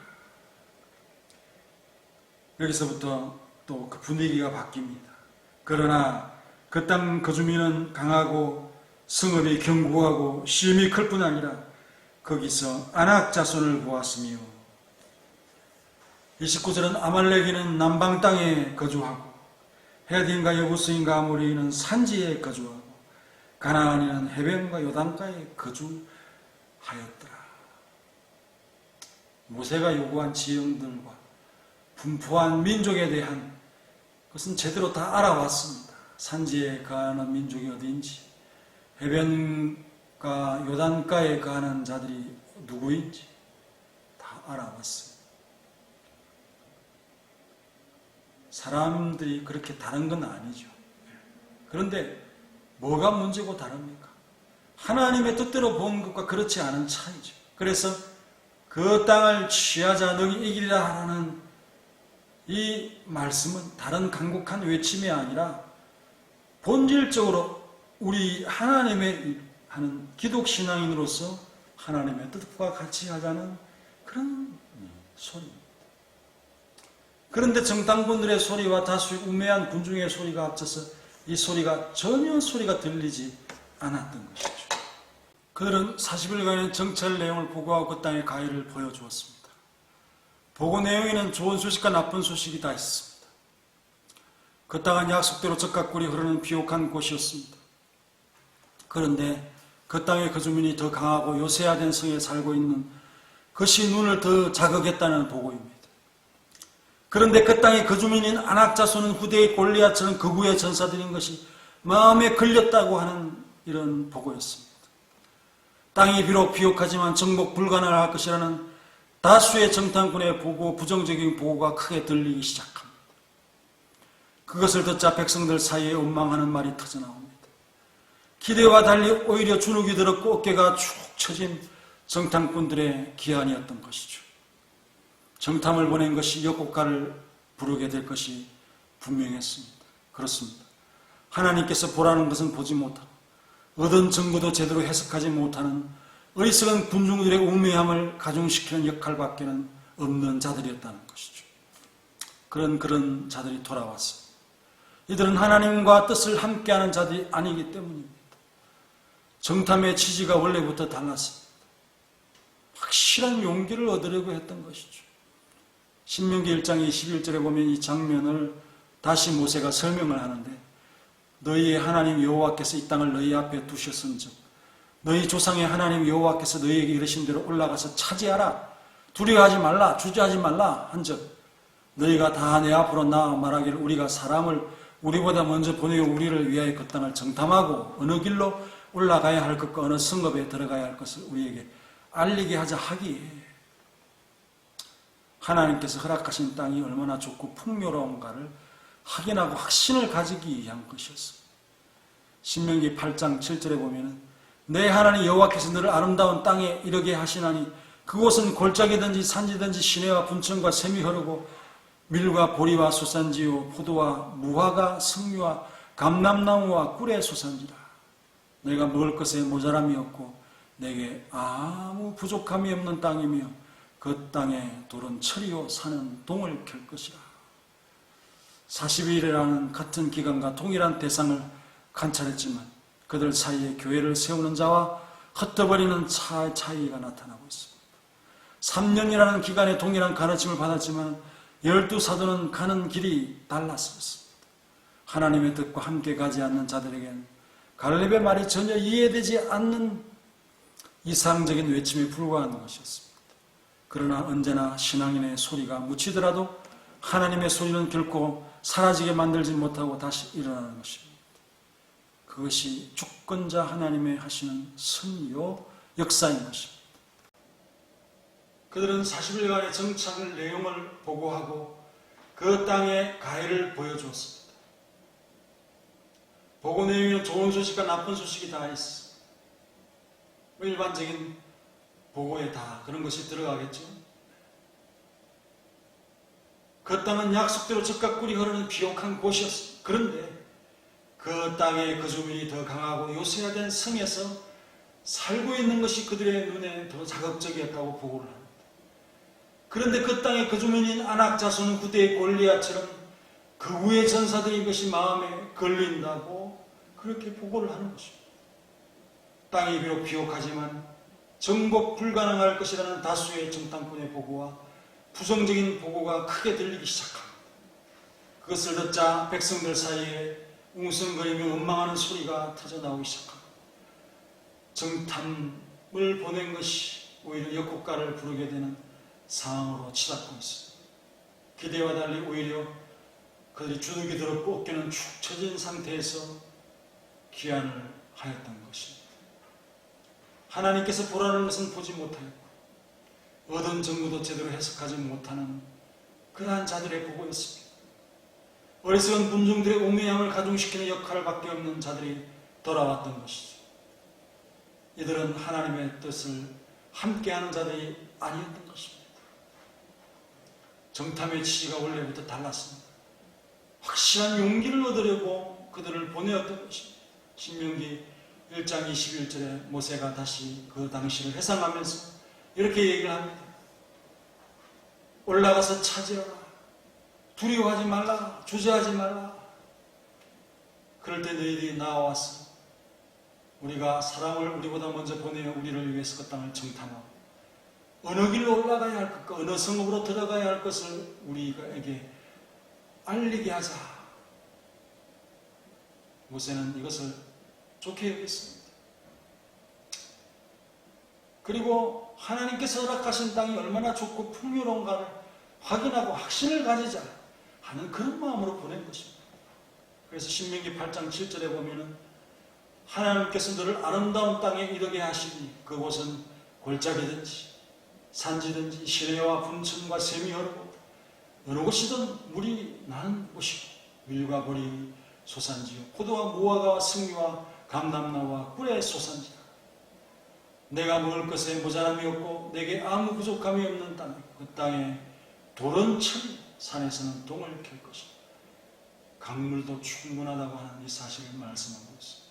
여기서부터 또 그 분위기가 바뀝니다. 그러나 그 땅 거주민은 강하고 성읍이 견고하고 시험이 클 뿐 아니라 거기서 아낙 자손을 보았으며 29절은 아말렉인은 남방 땅에 거주하고 헤딘과 여부스인과 아모리인은 산지에 거주하고 가나안인은 해변과 요단가에 거주하였더라. 모세가 요구한 지형들과 분포한 민족에 대한 것은 제대로 다 알아왔습니다. 산지에 거하는 민족이 어디인지, 해변과 요단가에 거하는 자들이 누구인지 다 알아왔습니다. 사람들이 그렇게 다른 건 아니죠. 그런데 뭐가 문제고 다릅니까? 하나님의 뜻대로 본 것과 그렇지 않은 차이죠. 그래서 그 땅을 취하자 너희 이기리라 하는 이 말씀은 다른 간곡한 외침이 아니라 본질적으로 우리 하나님의 하는 기독신앙인으로서 하나님의 뜻과 같이 하자는 그런 소리입니다. 그런데 정탐꾼들의 소리와 다수의 우매한 군중의 소리가 합쳐서 이 소리가 전혀 소리가 들리지 않았던 것이죠. 그들은 40일간의 정찰 내용을 보고하고 그 땅의 가히를 보여주었습니다. 보고 내용에는 좋은 소식과 나쁜 소식이 다 있습니다. 그 땅은 약속대로 적각꿀이 흐르는 비옥한 곳이었습니다. 그런데 그 땅의 그 주민이 더 강하고 요새화된 성에 살고 있는 것이 눈을 더 자극했다는 보고입니다. 그런데 그 땅의 그 주민인 아낙 자손은 후대의 골리앗처럼 극우의 전사들인 것이 마음에 걸렸다고 하는 이런 보고였습니다. 땅이 비록 비옥하지만 정복 불가능할 것이라는 다수의 정탐꾼의 보고, 부정적인 보고가 크게 들리기 시작합니다. 그것을 듣자 백성들 사이에 원망하는 말이 터져나옵니다. 기대와 달리 오히려 주눅이 들었고 어깨가 축 처진 정탐꾼들의 기한이었던 것이죠. 정탐을 보낸 것이 역곡가를 부르게 될 것이 분명했습니다. 그렇습니다. 하나님께서 보라는 것은 보지 못하고 얻은 증거도 제대로 해석하지 못하는 어리석은 군중들의 우매함을 가중시키는 역할밖에는 없는 자들이었다는 것이죠. 그런 자들이 돌아왔습니다. 이들은 하나님과 뜻을 함께하는 자들이 아니기 때문입니다. 정탐의 취지가 원래부터 달랐습니다. 확실한 용기를 얻으려고 했던 것이죠. 신명기 1장 21절에 보면 이 장면을 다시 모세가 설명을 하는데, 너희의 하나님 여호와께서 이 땅을 너희 앞에 두셨은즉 너희 조상의 하나님 여호와께서 너희에게 이르신 대로 올라가서 차지하라, 두려워하지 말라, 주저하지 말라 한즉 너희가 다 내 앞으로 나아 말하기를 우리가 사람을 우리보다 먼저 보내어 우리를 위하여 그 땅을 정탐하고 어느 길로 올라가야 할 것과 어느 성읍에 들어가야 할 것을 우리에게 알리게 하자 하기에, 하나님께서 허락하신 땅이 얼마나 좋고 풍요로운가를 확인하고 확신을 가지기 위한 것이었습니다. 신명기 8장 7절에 보면 내 하나님 여호와께서 너를 아름다운 땅에 이르게 하시나니 그곳은 골짜기든지 산지든지 시내와 분천과 샘이 흐르고 밀과 보리와 수산지요 포도와 무화과 석류와 감람나무와 꿀의 수산지라. 내가 먹을 것에 모자람이 없고 내게 아무 부족함이 없는 땅이며 그 땅에 돌은 철이요 산은 동을 켤 것이라. 40일이라는 같은 기간과 동일한 대상을 관찰했지만 그들 사이에 교회를 세우는 자와 흩어버리는 차이가 나타나고 있습니다. 3년이라는 기간에 동일한 가르침을 받았지만 12사도는 가는 길이 달랐습니다. 하나님의 뜻과 함께 가지 않는 자들에겐 갈렙의 말이 전혀 이해되지 않는 이상적인 외침에 불과한 것이었습니다. 그러나 언제나 신앙인의 소리가 묻히더라도 하나님의 소리는 결코 사라지게 만들지 못하고 다시 일어나는 것입니다. 그것이 주권자 하나님의 하시는 선요 역사인 것입니다. 그들은 40일간의 정착을 내용을 보고하고 그 땅의 가해를 보여주었습니다. 보고 내용에는 좋은 소식과 나쁜 소식이 다 있습니다. 일반적인 보고에 다 그런 것이 들어가겠죠. 그 땅은 약속대로 젖과 꿀이 흐르는 비옥한 곳이었습니다. 그런데 그 땅의 그 주민이 더 강하고 요새화된 성에서 살고 있는 것이 그들의 눈에 더 자극적이었다고 보고를 합니다. 그런데 그 땅의 그 주민인 아낙 자손은 후대의 골리앗처럼 극우의 전사들인 것이 마음에 걸린다고 그렇게 보고를 하는 것입니다. 땅이 비록 비옥하지만 정복 불가능할 것이라는 다수의 정탐꾼의 보고와 부정적인 보고가 크게 들리기 시작합니다. 그것을 듣자 백성들 사이에 웅성거리며 원망하는 소리가 터져나오기 시작합니다. 정탐을 보낸 것이 오히려 역곡가를 부르게 되는 상황으로 치닫고 있습니다. 기대와 달리 오히려 그들이 주눅이 들었고 어깨는 축 처진 상태에서 귀환을 하였던 것입니다. 하나님께서 보라는 것은 보지 못하였고 얻은 정보도 제대로 해석하지 못하는 그러한 자들의 보고였습니다. 어리석은 군중들의 우매함을 가중시키는 역할밖에 없는 자들이 돌아왔던 것이죠. 이들은 하나님의 뜻을 함께하는 자들이 아니었던 것입니다. 정탐의 취지가 원래부터 달랐습니다. 확실한 용기를 얻으려고 그들을 보내었던 것입니다. 신명기 1장 21절에 모세가 다시 그 당시를 회상하면서 이렇게 얘기를 합니다. 올라가서 차지하라. 두려워하지 말라. 주저하지 말라. 그럴 때 너희들이 나와서 우리가 사람을 우리보다 먼저 보내어 우리를 위해서 그 땅을 정탐하고 어느 길로 올라가야 할 것과 어느 성읍으로 들어가야 할 것을 우리에게 알리게 하자. 모세는 이것을 좋게 여겼습니다. 그리고 하나님께서 허락하신 땅이 얼마나 좋고 풍요로운가를 확인하고 확신을 가지자 하는 그런 마음으로 보낸 것입니다. 그래서 신명기 8장 7절에 보면은 하나님께서 너를 아름다운 땅에 이르게 하시니 그곳은 골짜기든지 산지든지 시내와 분천과 샘이 흐르고 어느 곳이든 물이 나는 곳이고 밀과 보리 소산지요 포도와 무화과와 승리와 감람나무와 꿀의 소산지라. 내가 먹을 것에 모자람이 없고 내게 아무 부족함이 없는 땅, 그 땅에 돌은 철이 산에서는 동을 캘 것이다. 강물도 충분하다고 하는 이 사실을 말씀하고 있습니다.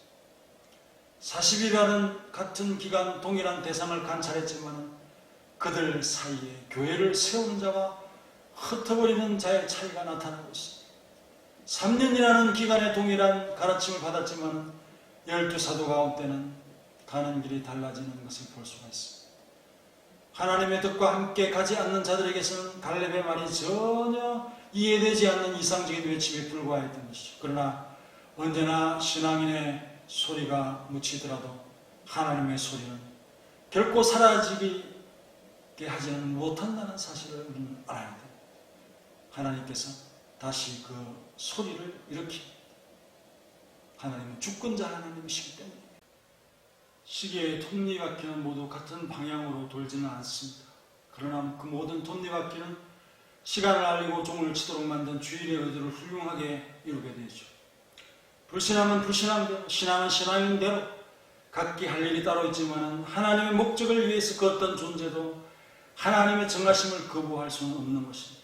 40일이라는 같은 기간 동일한 대상을 관찰했지만 그들 사이에 교회를 세우는 자와 흩어버리는 자의 차이가 나타나고 있습니다. 3년이라는 기간에 동일한 가르침을 받았지만 12사도 가운데는 가는 길이 달라지는 것을 볼 수가 있습니다. 하나님의 뜻과 함께 가지 않는 자들에게서는 갈렙의 말이 전혀 이해되지 않는 이상적인 외침에 불과했던 것이죠. 그러나 언제나 신앙인의 소리가 묻히더라도 하나님의 소리는 결코 사라지게 하지는 못한다는 사실을 우리는 알아야 됩니다. 하나님께서 다시 그 소리를 일으킵니다. 하나님은 주권자 하나님이시기 때문에 시계의 톱니바퀴는 모두 같은 방향으로 돌지는 않습니다. 그러나 그 모든 톱니바퀴는 시간을 알리고 종을 치도록 만든 주인의 의도를 훌륭하게 이루게 되죠. 불신앙은 불신앙대로, 신앙은 신앙인 대로 각기 할 일이 따로 있지만 하나님의 목적을 위해서 그 어떤 존재도 하나님의 정하심을 거부할 수는 없는 것입니다.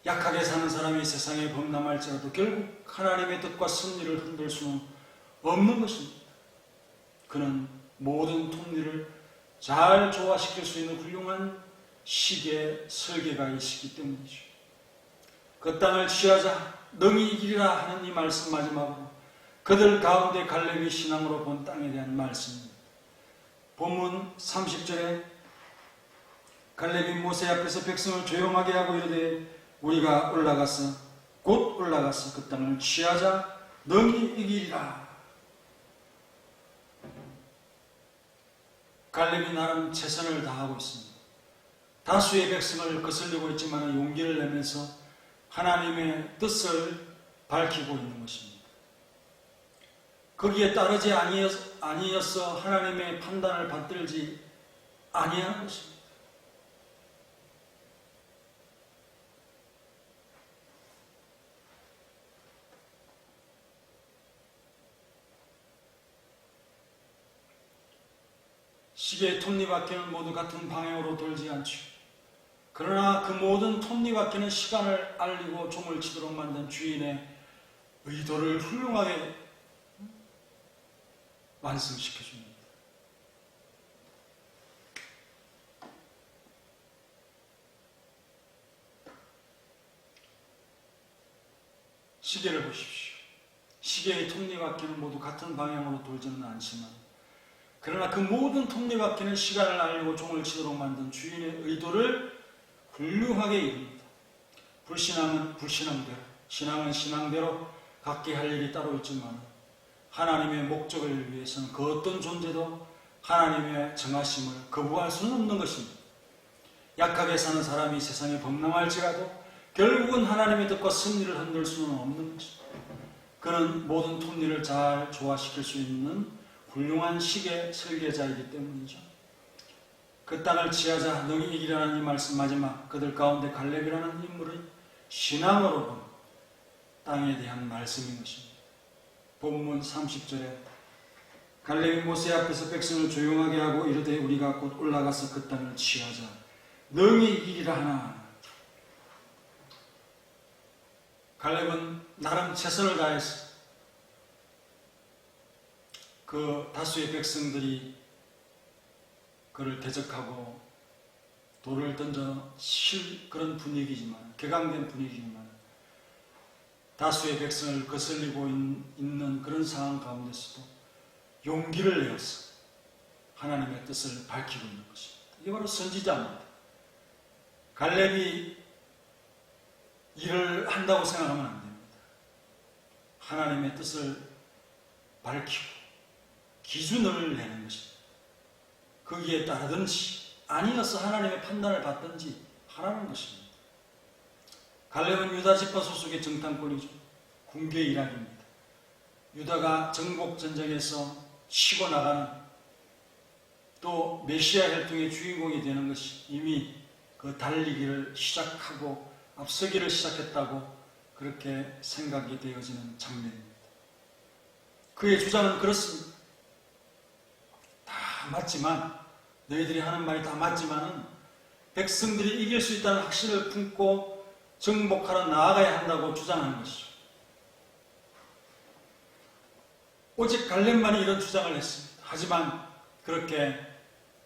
약하게 사는 사람이 세상에 범람할지라도 결국 하나님의 뜻과 섭리를 흔들 수는 없는 것입니다. 그는 모든 톱니를 잘 조화시킬 수 있는 훌륭한 시계 설계가이시기 때문이죠. 그 땅을 취하자 능히 이기리라 하는 이 말씀 마지막으로 그들 가운데 갈렙이 신앙으로 본 땅에 대한 말씀입니다. 본문 30절에 갈렙이 모세 앞에서 백성을 조용하게 하고 이르되 우리가 곧 올라가서 그 땅을 취하자 능히 이기리라. 갈렙이 나름 최선을 다하고 있습니다. 다수의 백성을 거슬리고 있지만 용기를 내면서 하나님의 뜻을 밝히고 있는 것입니다. 거기에 따르지 아니어서 하나님의 판단을 받들지 아니하는 것입니다. 시계의 톱니바퀴는 모두 같은 방향으로 돌지 않죠. 그러나 그 모든 톱니바퀴는 시간을 알리고 종을 치도록 만든 주인의 의도를 훌륭하게 완성시켜 줍니다. 시계를 보십시오. 시계의 톱니바퀴는 모두 같은 방향으로 돌지는 않지만 그러나 그 모든 톱니바퀴는 시간을 알리고 종을 치도록 만든 주인의 의도를 훌륭하게 이룹니다. 불신앙은 불신앙대로, 신앙은 신앙대로 각기 할 일이 따로 있지만 하나님의 목적을 위해서는 그 어떤 존재도 하나님의 정하심을 거부할 수는 없는 것입니다. 약하게 사는 사람이 세상에 범람할지라도 결국은 하나님의 뜻과 섭리를 흔들 수는 없는 것입니다. 그는 모든 톱니를 잘 조화시킬 수 있는 훌륭한 시계 설계자이기 때문이죠. 그 땅을 취하자 능히 이기라는 이 말씀 마지막 그들 가운데 갈렙이라는 인물의 신앙으로 본 땅에 대한 말씀인 것입니다. 본문 30절에 갈렙이 모세 앞에서 백성을 조용하게 하고 이르되 우리가 곧 올라가서 그 땅을 취하자 능히 이기리라 하나. 갈렙은 나름 최선을 다해서 그 다수의 백성들이 그를 대적하고 돌을 던져 칠 그런 분위기지만 격앙된 분위기지만 다수의 백성을 거슬리고 있는 그런 상황 가운데서도 용기를 내어서 하나님의 뜻을 밝히고 있는 것입니다. 이게 바로 선지자입니다. 갈렙이 일을 한다고 생각하면 안 됩니다. 하나님의 뜻을 밝히고 기준을 내는 것입니다. 거기에 따르든지 아니어서 하나님의 판단을 받든지 하라는 것입니다. 갈렙은 유다 지파 소속의 정탐꾼이죠. 군대 일학입니다. 유다가 정복 전쟁에서 치고 나가는 또 메시아 혈통의 주인공이 되는 것이 이미 그 달리기를 시작하고 앞서기를 시작했다고 그렇게 생각이 되어지는 장면입니다. 그의 주장은 그렇습니다. 다 맞지만, 너희들이 하는 말이 다 맞지만은 백성들이 이길 수 있다는 확신을 품고 정복하러 나아가야 한다고 주장하는 것이죠. 오직 갈렙만이 이런 주장을 했습니다. 하지만 그렇게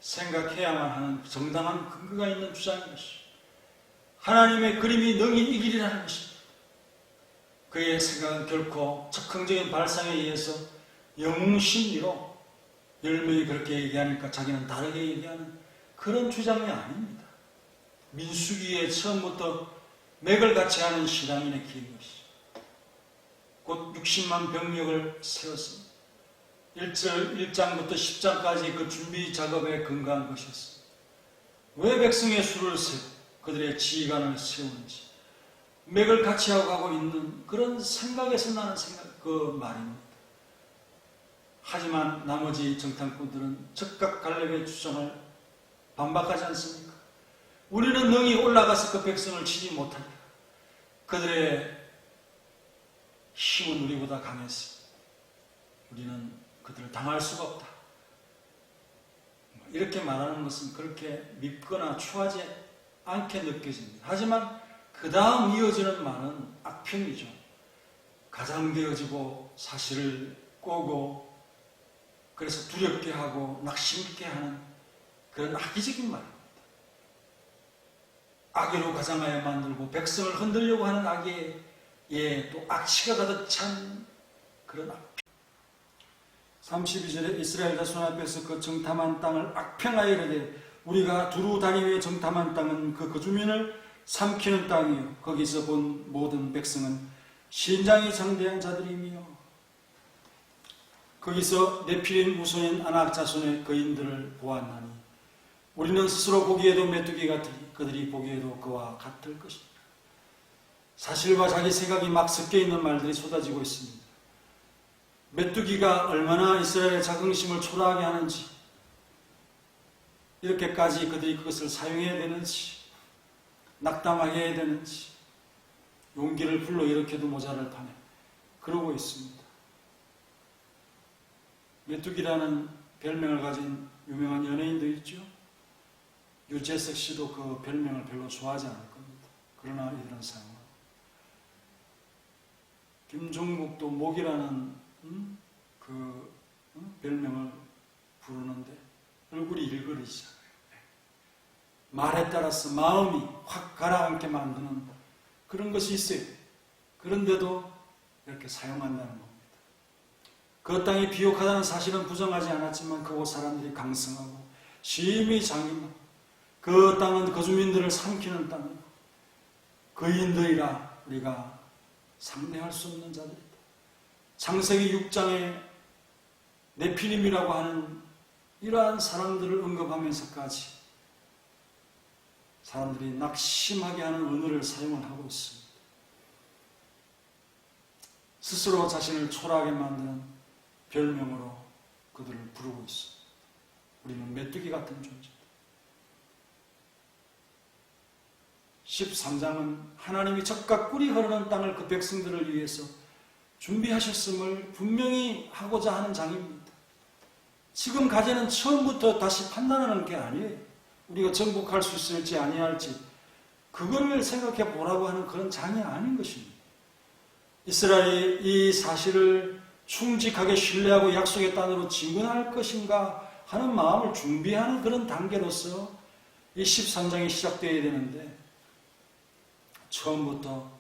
생각해야만 하는 정당한 근거가 있는 주장인 것이죠. 하나님의 그림이 능히 이기리라는 것입니다. 그의 생각은 결코 적극적인 발상에 의해서 영웅심리로 10명이 그렇게 얘기하니까 자기는 다르게 얘기하는 그런 주장이 아닙니다. 민수기에 처음부터 맥을 같이 하는 신앙인의 길인 것이죠. 곧 60만 병력을 세웠습니다. 1장부터 10장까지 그 준비 작업에 근거한 것이었습니다. 왜 백성의 수를 세우고 그들의 지휘관을 세우는지 맥을 같이 하고 가고 있는 그런 생각에서 나는 그 말입니다. 하지만 나머지 정탐꾼들은 즉각 갈렙의 주장을 반박하지 않습니까? 우리는 능히 올라가서 그 백성을 치지 못한다. 그들의 힘은 우리보다 강했습니다. 우리는 그들을 당할 수가 없다. 이렇게 말하는 것은 그렇게 밉거나 추하지 않게 느껴집니다. 하지만 그 다음 이어지는 말은 악평이죠. 가장되어지고 사실을 꼬고 그래서 두렵게 하고 낙심있게 하는 그런 악의적인 말입니다. 악의로 가장하여 만들고 백성을 흔들려고 하는 악의 또 악취가 가득 찬 그런 악평. 32절에 이스라엘 자손 앞에서 그 정탐한 땅을 악평하여 이르되 우리가 두루 다니며 정탐한 땅은 그 거주민을 삼키는 땅이요 거기서 본 모든 백성은 신장이 장대한 자들이며 거기서 네피림 후손인 아낙 자손의 거인들을 보았나니 우리는 스스로 보기에도 메뚜기 같으니 그들이 보기에도 그와 같을 것입니다. 사실과 자기 생각이 막 섞여 있는 말들이 쏟아지고 있습니다. 메뚜기가 얼마나 이스라엘의 자긍심을 초라하게 하는지, 이렇게까지 그들이 그것을 사용해야 되는지, 낙담하게 해야 되는지, 용기를 불러일으켜도 모자랄 판에 그러고 있습니다. 메뚜기라는 별명을 가진 유명한 연예인도 있죠. 유재석 씨도 그 별명을 별로 좋아하지 않을 겁니다. 그러나 이들은 사용합니다. 김종국도 목이라는 별명을 부르는데 얼굴이 일그러지잖아요. 말에 따라서 마음이 확 가라앉게 만드는 그런 것이 있어요. 그런데도 이렇게 사용한다는 겁니다. 그 땅이 비옥하다는 사실은 부정하지 않았지만 그곳 사람들이 강성하고 심히 장임하고 그 땅은 거주민들을 삼키는 땅이고 거인들이라 우리가 상대할 수 없는 자들이다. 창세기 6장에 네피림이라고 하는 이러한 사람들을 언급하면서까지 사람들이 낙심하게 하는 언어를 사용을 하고 있습니다. 스스로 자신을 초라하게 만드는 별명으로 그들을 부르고 있습니다. 우리는 메뚜기 같은 존재다. 13장은 하나님이 적과 꿀이 흐르는 땅을 그 백성들을 위해서 준비하셨음을 분명히 하고자 하는 장입니다. 지금 가지는 처음부터 다시 판단하는 게 아니에요. 우리가 정복할 수 있을지 아니할지 그걸 생각해 보라고 하는 그런 장이 아닌 것입니다. 이스라엘이 이 사실을 충직하게 신뢰하고 약속의 땅으로 진군할 것인가 하는 마음을 준비하는 그런 단계로서 이 13장이 시작되어야 되는데 처음부터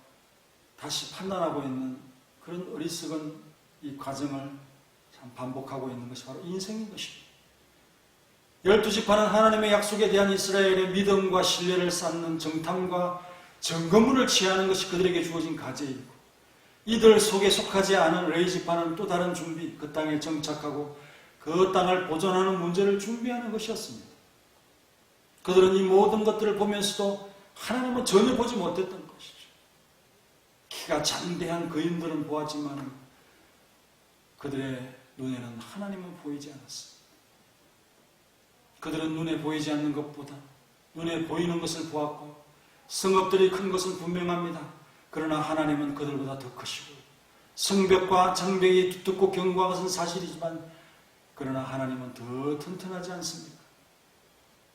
다시 판단하고 있는 그런 어리석은 이 과정을 참 반복하고 있는 것이 바로 인생인 것입니다. 12지파는 하나님의 약속에 대한 이스라엘의 믿음과 신뢰를 쌓는 정탐과 점검을 취하는 것이 그들에게 주어진 과제이고 이들 속에 속하지 않은 레위지파는 또 다른 준비, 그 땅에 정착하고 그 땅을 보존하는 문제를 준비하는 것이었습니다. 그들은 이 모든 것들을 보면서도 하나님은 전혀 보지 못했던 것이죠. 키가 장대한 거인들은 보았지만 그들의 눈에는 하나님은 보이지 않았습니다. 그들은 눈에 보이지 않는 것보다 눈에 보이는 것을 보았고 성읍들이 큰 것은 분명합니다. 그러나 하나님은 그들보다 더 크시고 성벽과 장벽이 두텁고 견고한 것은 사실이지만 그러나 하나님은 더 튼튼하지 않습니까?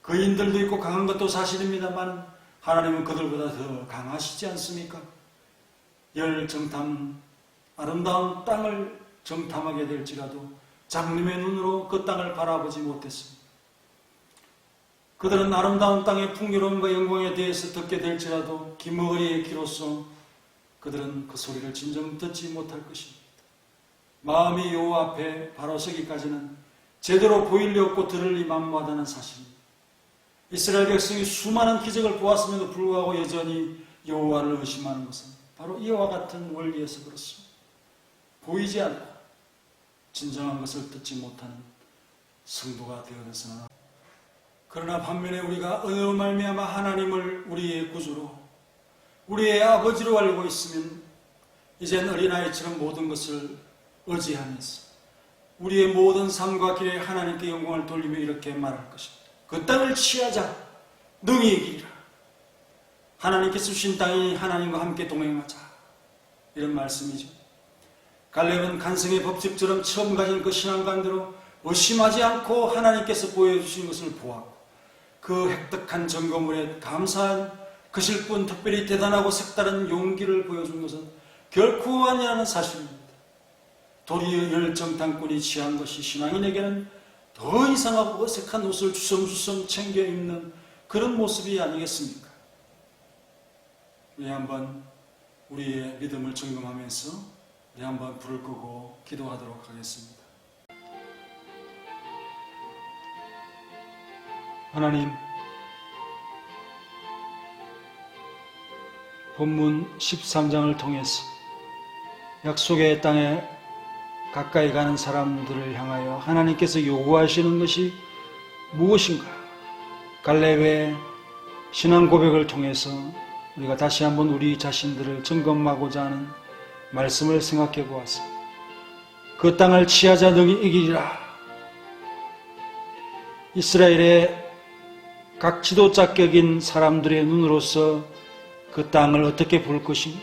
거인들도 있고 강한 것도 사실입니다만 하나님은 그들보다 더 강하시지 않습니까? 열 정탐 아름다운 땅을 정탐하게 될지라도 장님의 눈으로 그 땅을 바라보지 못했습니다. 그들은 아름다운 땅의 풍요로움과 영광에 대해서 듣게 될지라도 기머거리의 귀로서 그들은 그 소리를 진정 듣지 못할 것입니다. 마음이 여호와 앞에 바로 서기까지는 제대로 보일 리 없고 들을 리 만무하다는 사실입니다. 이스라엘 백성이 수많은 기적을 보았음에도 불구하고 여전히 여호와를 의심하는 것은 바로 이와 같은 원리에서 그렇습니다. 보이지 않고 진정한 것을 듣지 못하는 성도가 되어서는 그러나 반면에 우리가 은혜로 말미암아 하나님을 우리의 구주로 우리의 아버지로 알고 있으면 이젠 어린아이처럼 모든 것을 의지하면서 우리의 모든 삶과 길에 하나님께 영광을 돌리며 이렇게 말할 것입니다. 그 땅을 취하자 능히 이기리라. 하나님께서 주신 땅이 하나님과 함께 동행하자, 이런 말씀이죠. 갈렙은 간성의 법칙처럼 처음 가진 그 신앙관대로 의심하지 않고 하나님께서 보여주신 것을 보았고 그 획득한 점거물에 감사한 것일 뿐 특별히 대단하고 색다른 용기를 보여준 것은 결코 아니라는 사실입니다. 도리어 열정탐꾼이 취한 것이 신앙인에게는 더 이상하고 어색한 옷을 주섬주섬 챙겨 입는 그런 모습이 아니겠습니까? 우리 한번 우리의 믿음을 점검하면서 우리 한번 불을 끄고 기도하도록 하겠습니다. 하나님, 본문 13장을 통해서 약속의 땅에 가까이 가는 사람들을 향하여 하나님께서 요구하시는 것이 무엇인가? 갈렙의 신앙 고백을 통해서 우리가 다시 한번 우리 자신들을 점검하고자 하는 말씀을 생각해 보았습니다. 그 땅을 취하자 능히 이기리라. 이스라엘의 각 지도자격인 사람들의 눈으로서 그 땅을 어떻게 볼 것인가?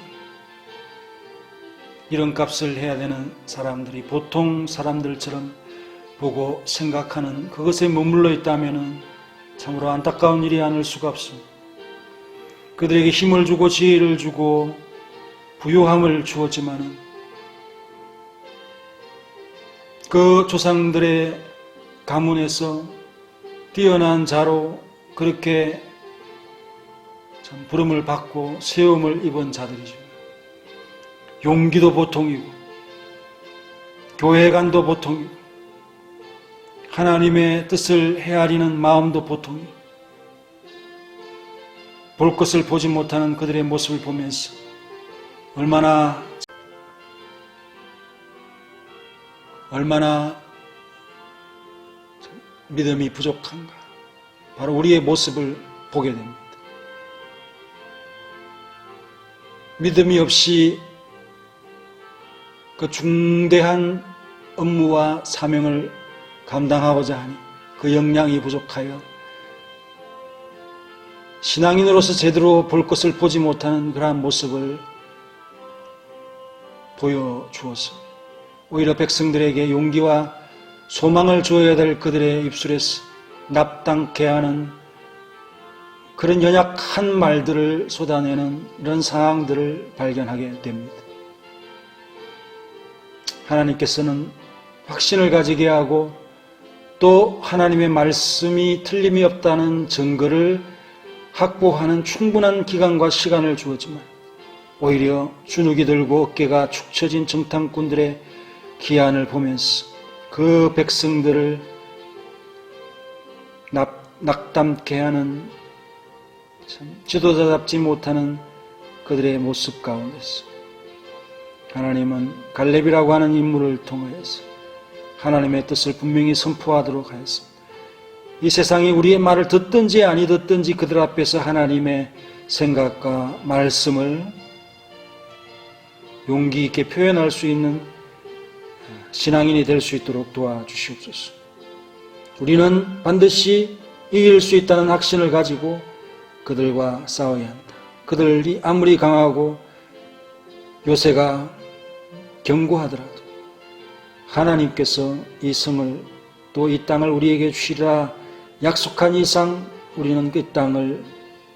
이런 값을 해야 되는 사람들이 보통 사람들처럼 보고 생각하는 그것에 머물러 있다면 참으로 안타까운 일이 아닐 수가 없습니다. 그들에게 힘을 주고 지혜를 주고 부요함을 주었지만 그 조상들의 가문에서 뛰어난 자로 그렇게 참 부름을 받고 세움을 입은 자들이죠. 용기도 보통이고 교회관도 보통이고 하나님의 뜻을 헤아리는 마음도 보통이고 볼 것을 보지 못하는 그들의 모습을 보면서 얼마나 믿음이 부족한가, 바로 우리의 모습을 보게 됩니다. 믿음이 없이 그 중대한 업무와 사명을 감당하고자 하니 그 역량이 부족하여 신앙인으로서 제대로 볼 것을 보지 못하는 그러한 모습을 보여주었습니다. 오히려 백성들에게 용기와 소망을 주어야 될 그들의 입술에서 납당케 하는 그런 연약한 말들을 쏟아내는 이런 상황들을 발견하게 됩니다. 하나님께서는 확신을 가지게 하고 또 하나님의 말씀이 틀림이 없다는 증거를 확보하는 충분한 기간과 시간을 주었지만 오히려 주눅이 들고 어깨가 축 처진 정탐꾼들의 기한을 보면서 그 백성들을 낙담케 하는 참 지도자답지 못하는 그들의 모습 가운데서 하나님은 갈렙이라고 하는 인물을 통하여서 하나님의 뜻을 분명히 선포하도록 하였습니다. 이 세상이 우리의 말을 듣든지 아니 듣든지 그들 앞에서 하나님의 생각과 말씀을 용기 있게 표현할 수 있는 신앙인이 될 수 있도록 도와주시옵소서. 우리는 반드시 이길 수 있다는 확신을 가지고 그들과 싸워야 합니다. 그들이 아무리 강하고 요새가 견고하더라도 하나님께서 이 성을 또 이 땅을 우리에게 주시리라 약속한 이상 우리는 그 땅을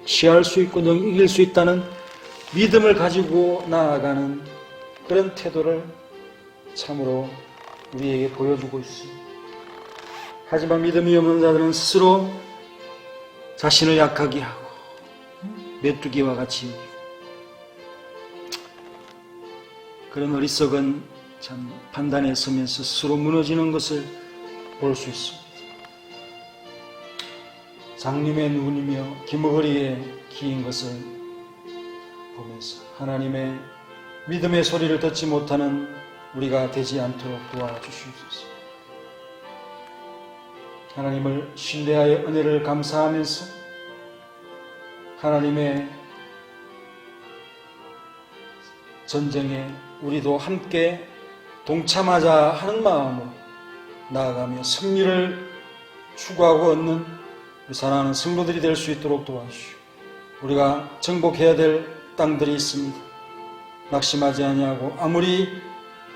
취할 수 있고 이길 수 있다는 믿음을 가지고 나아가는 그런 태도를 참으로 우리에게 보여주고 있습니다. 하지만 믿음이 없는 자들은 스스로 자신을 약하게 하고 메뚜기와 같이 여기고 그런 어리석은 참 판단에 서면서 스스로 무너지는 것을 볼 수 있습니다. 장님의 눈이며 기머거리에 기인 것을 보면서 하나님의 믿음의 소리를 듣지 못하는 우리가 되지 않도록 도와주시옵소서. 하나님을 신뢰하여 은혜를 감사하면서 하나님의 전쟁에 우리도 함께 동참하자 하는 마음으로 나아가며 승리를 추구하고 얻는 사랑하는 성도들이 될 수 있도록 도와주시오. 우리가 정복해야 될 땅들이 있습니다. 낙심하지 아니하고 아무리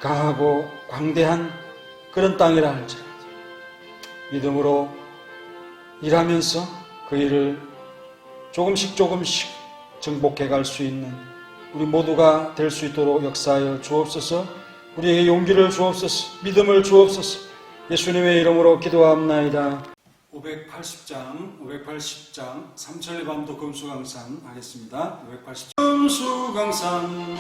강하고 광대한 그런 땅이라 할지라도 믿음으로 일하면서 그 일을 조금씩 정복해 갈 수 있는 우리 모두가 될 수 있도록 역사하여 주옵소서. 우리에게 용기를 주옵소서. 믿음을 주옵소서. 예수님의 이름으로 기도합나이다. 580장 삼천리반도 금수강산 하겠습니다. 580장 금수강산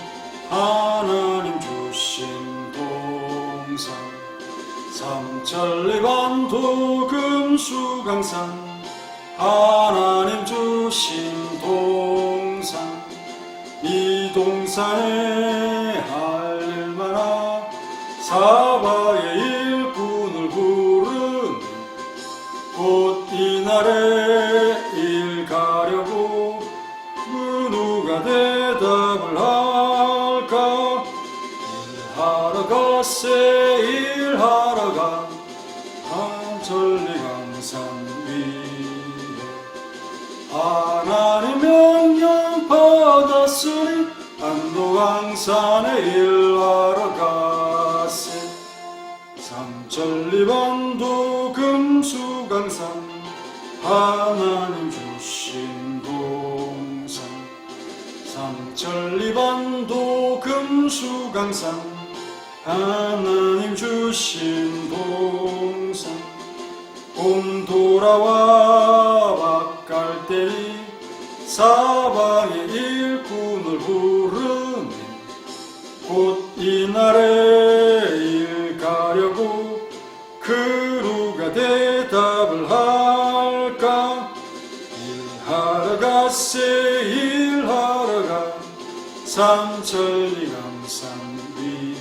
하나님 주신 동산 삼천리반도 금수강산 하나님 주신 동산 이 동산에 할일마나 사바의 일꾼을 부르는 곧 이날에 일 가려고 그 누가 대답을 할까 일하러 가세 일하러 가 한천리강산 위에 하나님 명령 받았으니 안도강산에 일하러 가세 삼천리반도 금수강산 하나님 주신 동산 삼천리반도 금수강산 하나님 주신 동산 봄 돌아와 밭갈대리 사방의 일꾼을 부르네 곧 이날에 일 가려고 그 누가 대답을 할까 일하러 가세 일하러 가 삼천리강산 위에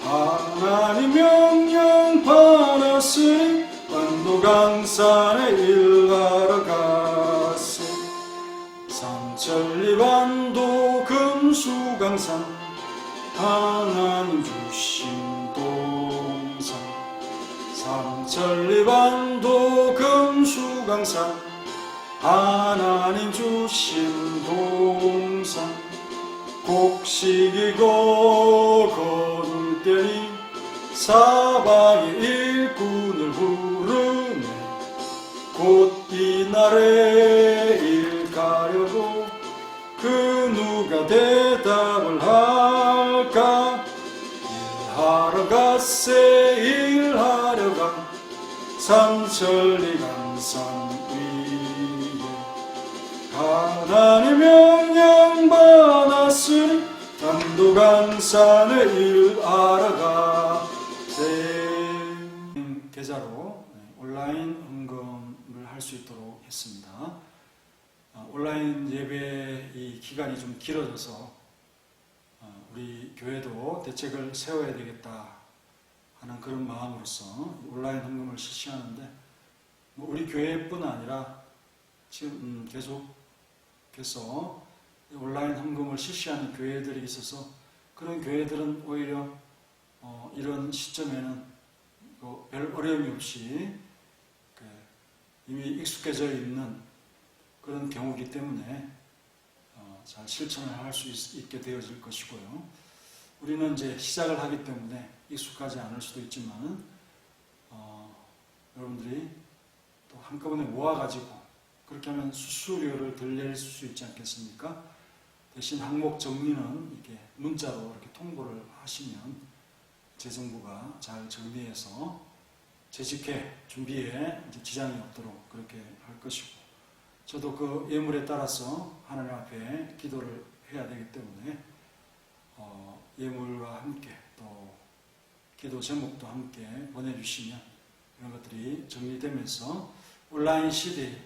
하나님 명령 받았으니 반도강산에 일하러 가세 삼천리반도 금수강산 하나님 주신 동산 삼천리반도 금수강산 하나님 주신 동산 곡식이고 거둘 때니 사방의 일꾼을 부르네 곧 이날에 일 가려고 그 누가 대답을 할까 일하러 가세 일하러 가 삼천리강산 위에 하나님 명령 받았으니 감도강산에 일하러 가세 계좌로 온라인 헌금을 할 수 있도록 했습니다. 온라인 예배 이 기간이 좀 길어져서 우리 교회도 대책을 세워야 되겠다 하는 그런 마음으로서 온라인 헌금을 실시하는데 우리 교회뿐 아니라 지금 계속해서 온라인 헌금을 실시하는 교회들이 있어서 그런 교회들은 오히려 이런 시점에는 별 어려움이 없이 이미 익숙해져 있는 그런 경우이기 때문에 잘 실천을 할 수 있게 되어질 것이고요. 우리는 이제 시작을 하기 때문에 익숙하지 않을 수도 있지만 여러분들이 또 한꺼번에 모아가지고 그렇게 하면 수수료를 덜 낼 수 있지 않겠습니까? 대신 항목 정리는 이렇게 문자로 이렇게 통보를 하시면 재정부가 잘 정리해서 재직회 준비에 이제 지장이 없도록 그렇게 할 것이고, 저도 그 예물에 따라서 하나님 앞에 기도를 해야 되기 때문에 예물과 함께 또 기도 제목도 함께 보내주시면 이런 것들이 정리되면서 온라인 시대에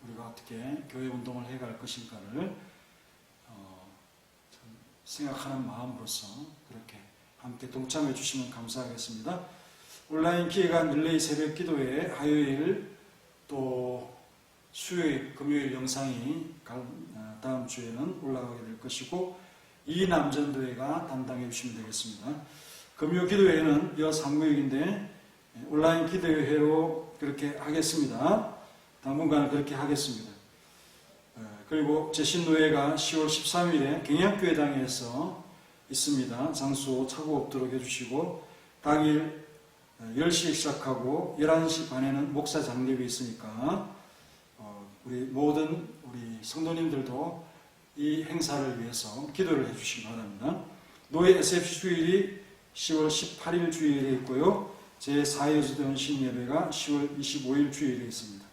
우리가 어떻게 교회 운동을 해갈 것인가를 생각하는 마음으로서 그렇게 함께 동참해 주시면 감사하겠습니다. 온라인 기획안 릴레이 새벽 기도회 화요일 또 수요일 금요일 영상이 다음 주에는 올라가게 될 것이고, 이 남전도회가 담당해 주시면 되겠습니다. 금요 기도회는 여 3구역인데 온라인 기도회로 그렇게 하겠습니다. 당분간 그렇게 하겠습니다. 그리고 제신노회가 10월 13일에 경양교회당에서 있습니다. 장소 착오 없도록 해주시고, 당일 10시에 시작하고 11시 반에는 목사 장례가 있으니까 우리 모든 우리 성도님들도 이 행사를 위해서 기도를 해주시기 바랍니다. 노예 SFC 주일이 10월 18일 주일에 있고요. 제4여주던 신예배가 10월 25일 주일에 있습니다.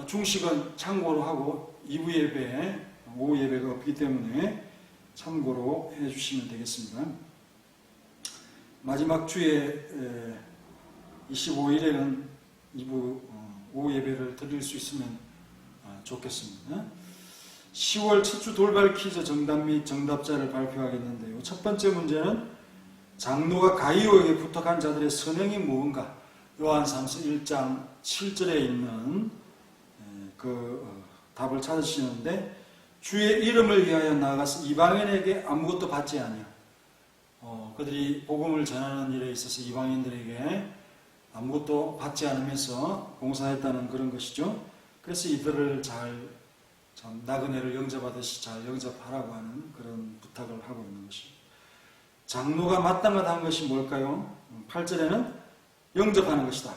중식은 참고로 하고 2부 예배, 오후 예배가 없기 때문에 참고로 해주시면 되겠습니다. 마지막 주에 25일에는 2부 오후 예배를 드릴 수 있으면 좋겠습니다. 10월 첫 주 돌발 퀴즈 정답 및 정답자를 발표하겠는데요. 첫 번째 문제는 장로가 가이오에게 부탁한 자들의 선행이 무언가, 요한삼서 1장 7절에 있는 그 답을 찾으시는데, 주의 이름을 위하여 나아가서 이방인에게 아무것도 받지 아니하. 그들이 복음을 전하는 일에 있어서 이방인들에게 아무것도 받지 않으면서 봉사했다는 그런 것이죠. 그래서 이들을 참 나그네를 영접하듯이 잘 영접하라고 하는 그런 부탁을 하고 있는 것입니다. 장로가 마땅하다는 것이 뭘까요? 8절에는 영접하는 것이다.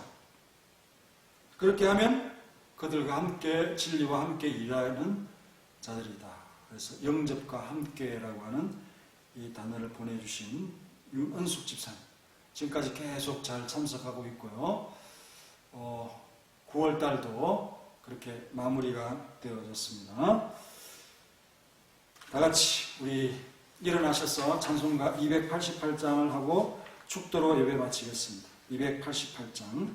그렇게 하면 그들과 함께 진리와 함께 일하는 자들이다. 그래서 영접과 함께라고 하는 이 단어를 보내주신 윤은숙 집사님, 지금까지 계속 잘 참석하고 있고요. 9월달도 그렇게 마무리가 되어졌습니다. 다같이 우리 일어나셔서 찬송가 288장을 하고 축도로 예배 마치겠습니다. 288장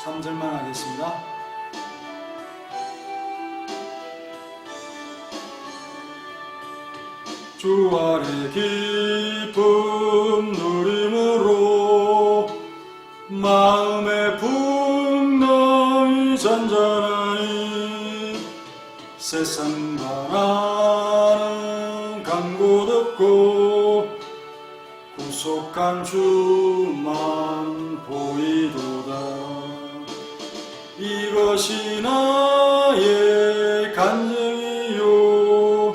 3절만 하겠습니다. 주 아래 기쁨 누림으로 마음의 풍랑이 잔잔하니 세상과 나는 간고 듣고 구속한 주만 보이도다. 이것이 나의 간증이요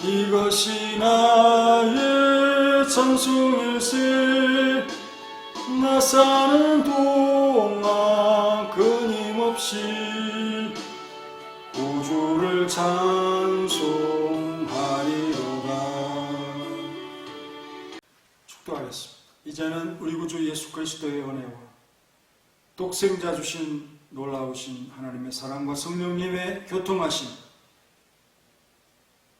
이것이 나의 찬송일세. 나 사는 동안 끊임없이 구주를 찬송하리로다. 축도하겠습니다. 이제는 우리 구주 예수 그리스도의 은혜와 독생자 주신 놀라우신 하나님의 사랑과 성령님의 교통하심,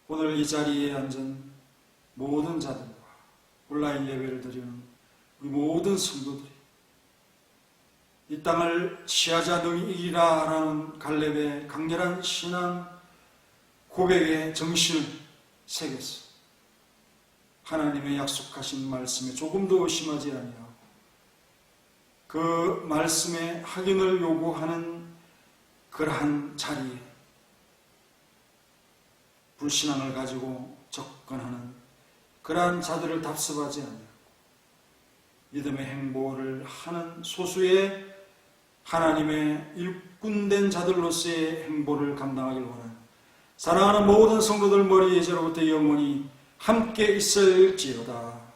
오늘 이 자리에 앉은 모든 자들과 온라인 예배를 드리는 우리 모든 성도들이 이 땅을 취하자 능히 이기라 라는 갈렙의 강렬한 신앙 고백의 정신을 새겨서 하나님의 약속하신 말씀에 조금도 의심하지 아니하고 그 말씀의 확인을 요구하는 그러한 자리에 불신앙을 가지고 접근하는 그러한 자들을 답습하지 아니하고 믿음의 행보를 하는 소수의 하나님의 일꾼된 자들로서의 행보를 감당하길 원하는 사랑하는 모든 성도들 머리에 이제로부터 영원히 함께 있을지어다.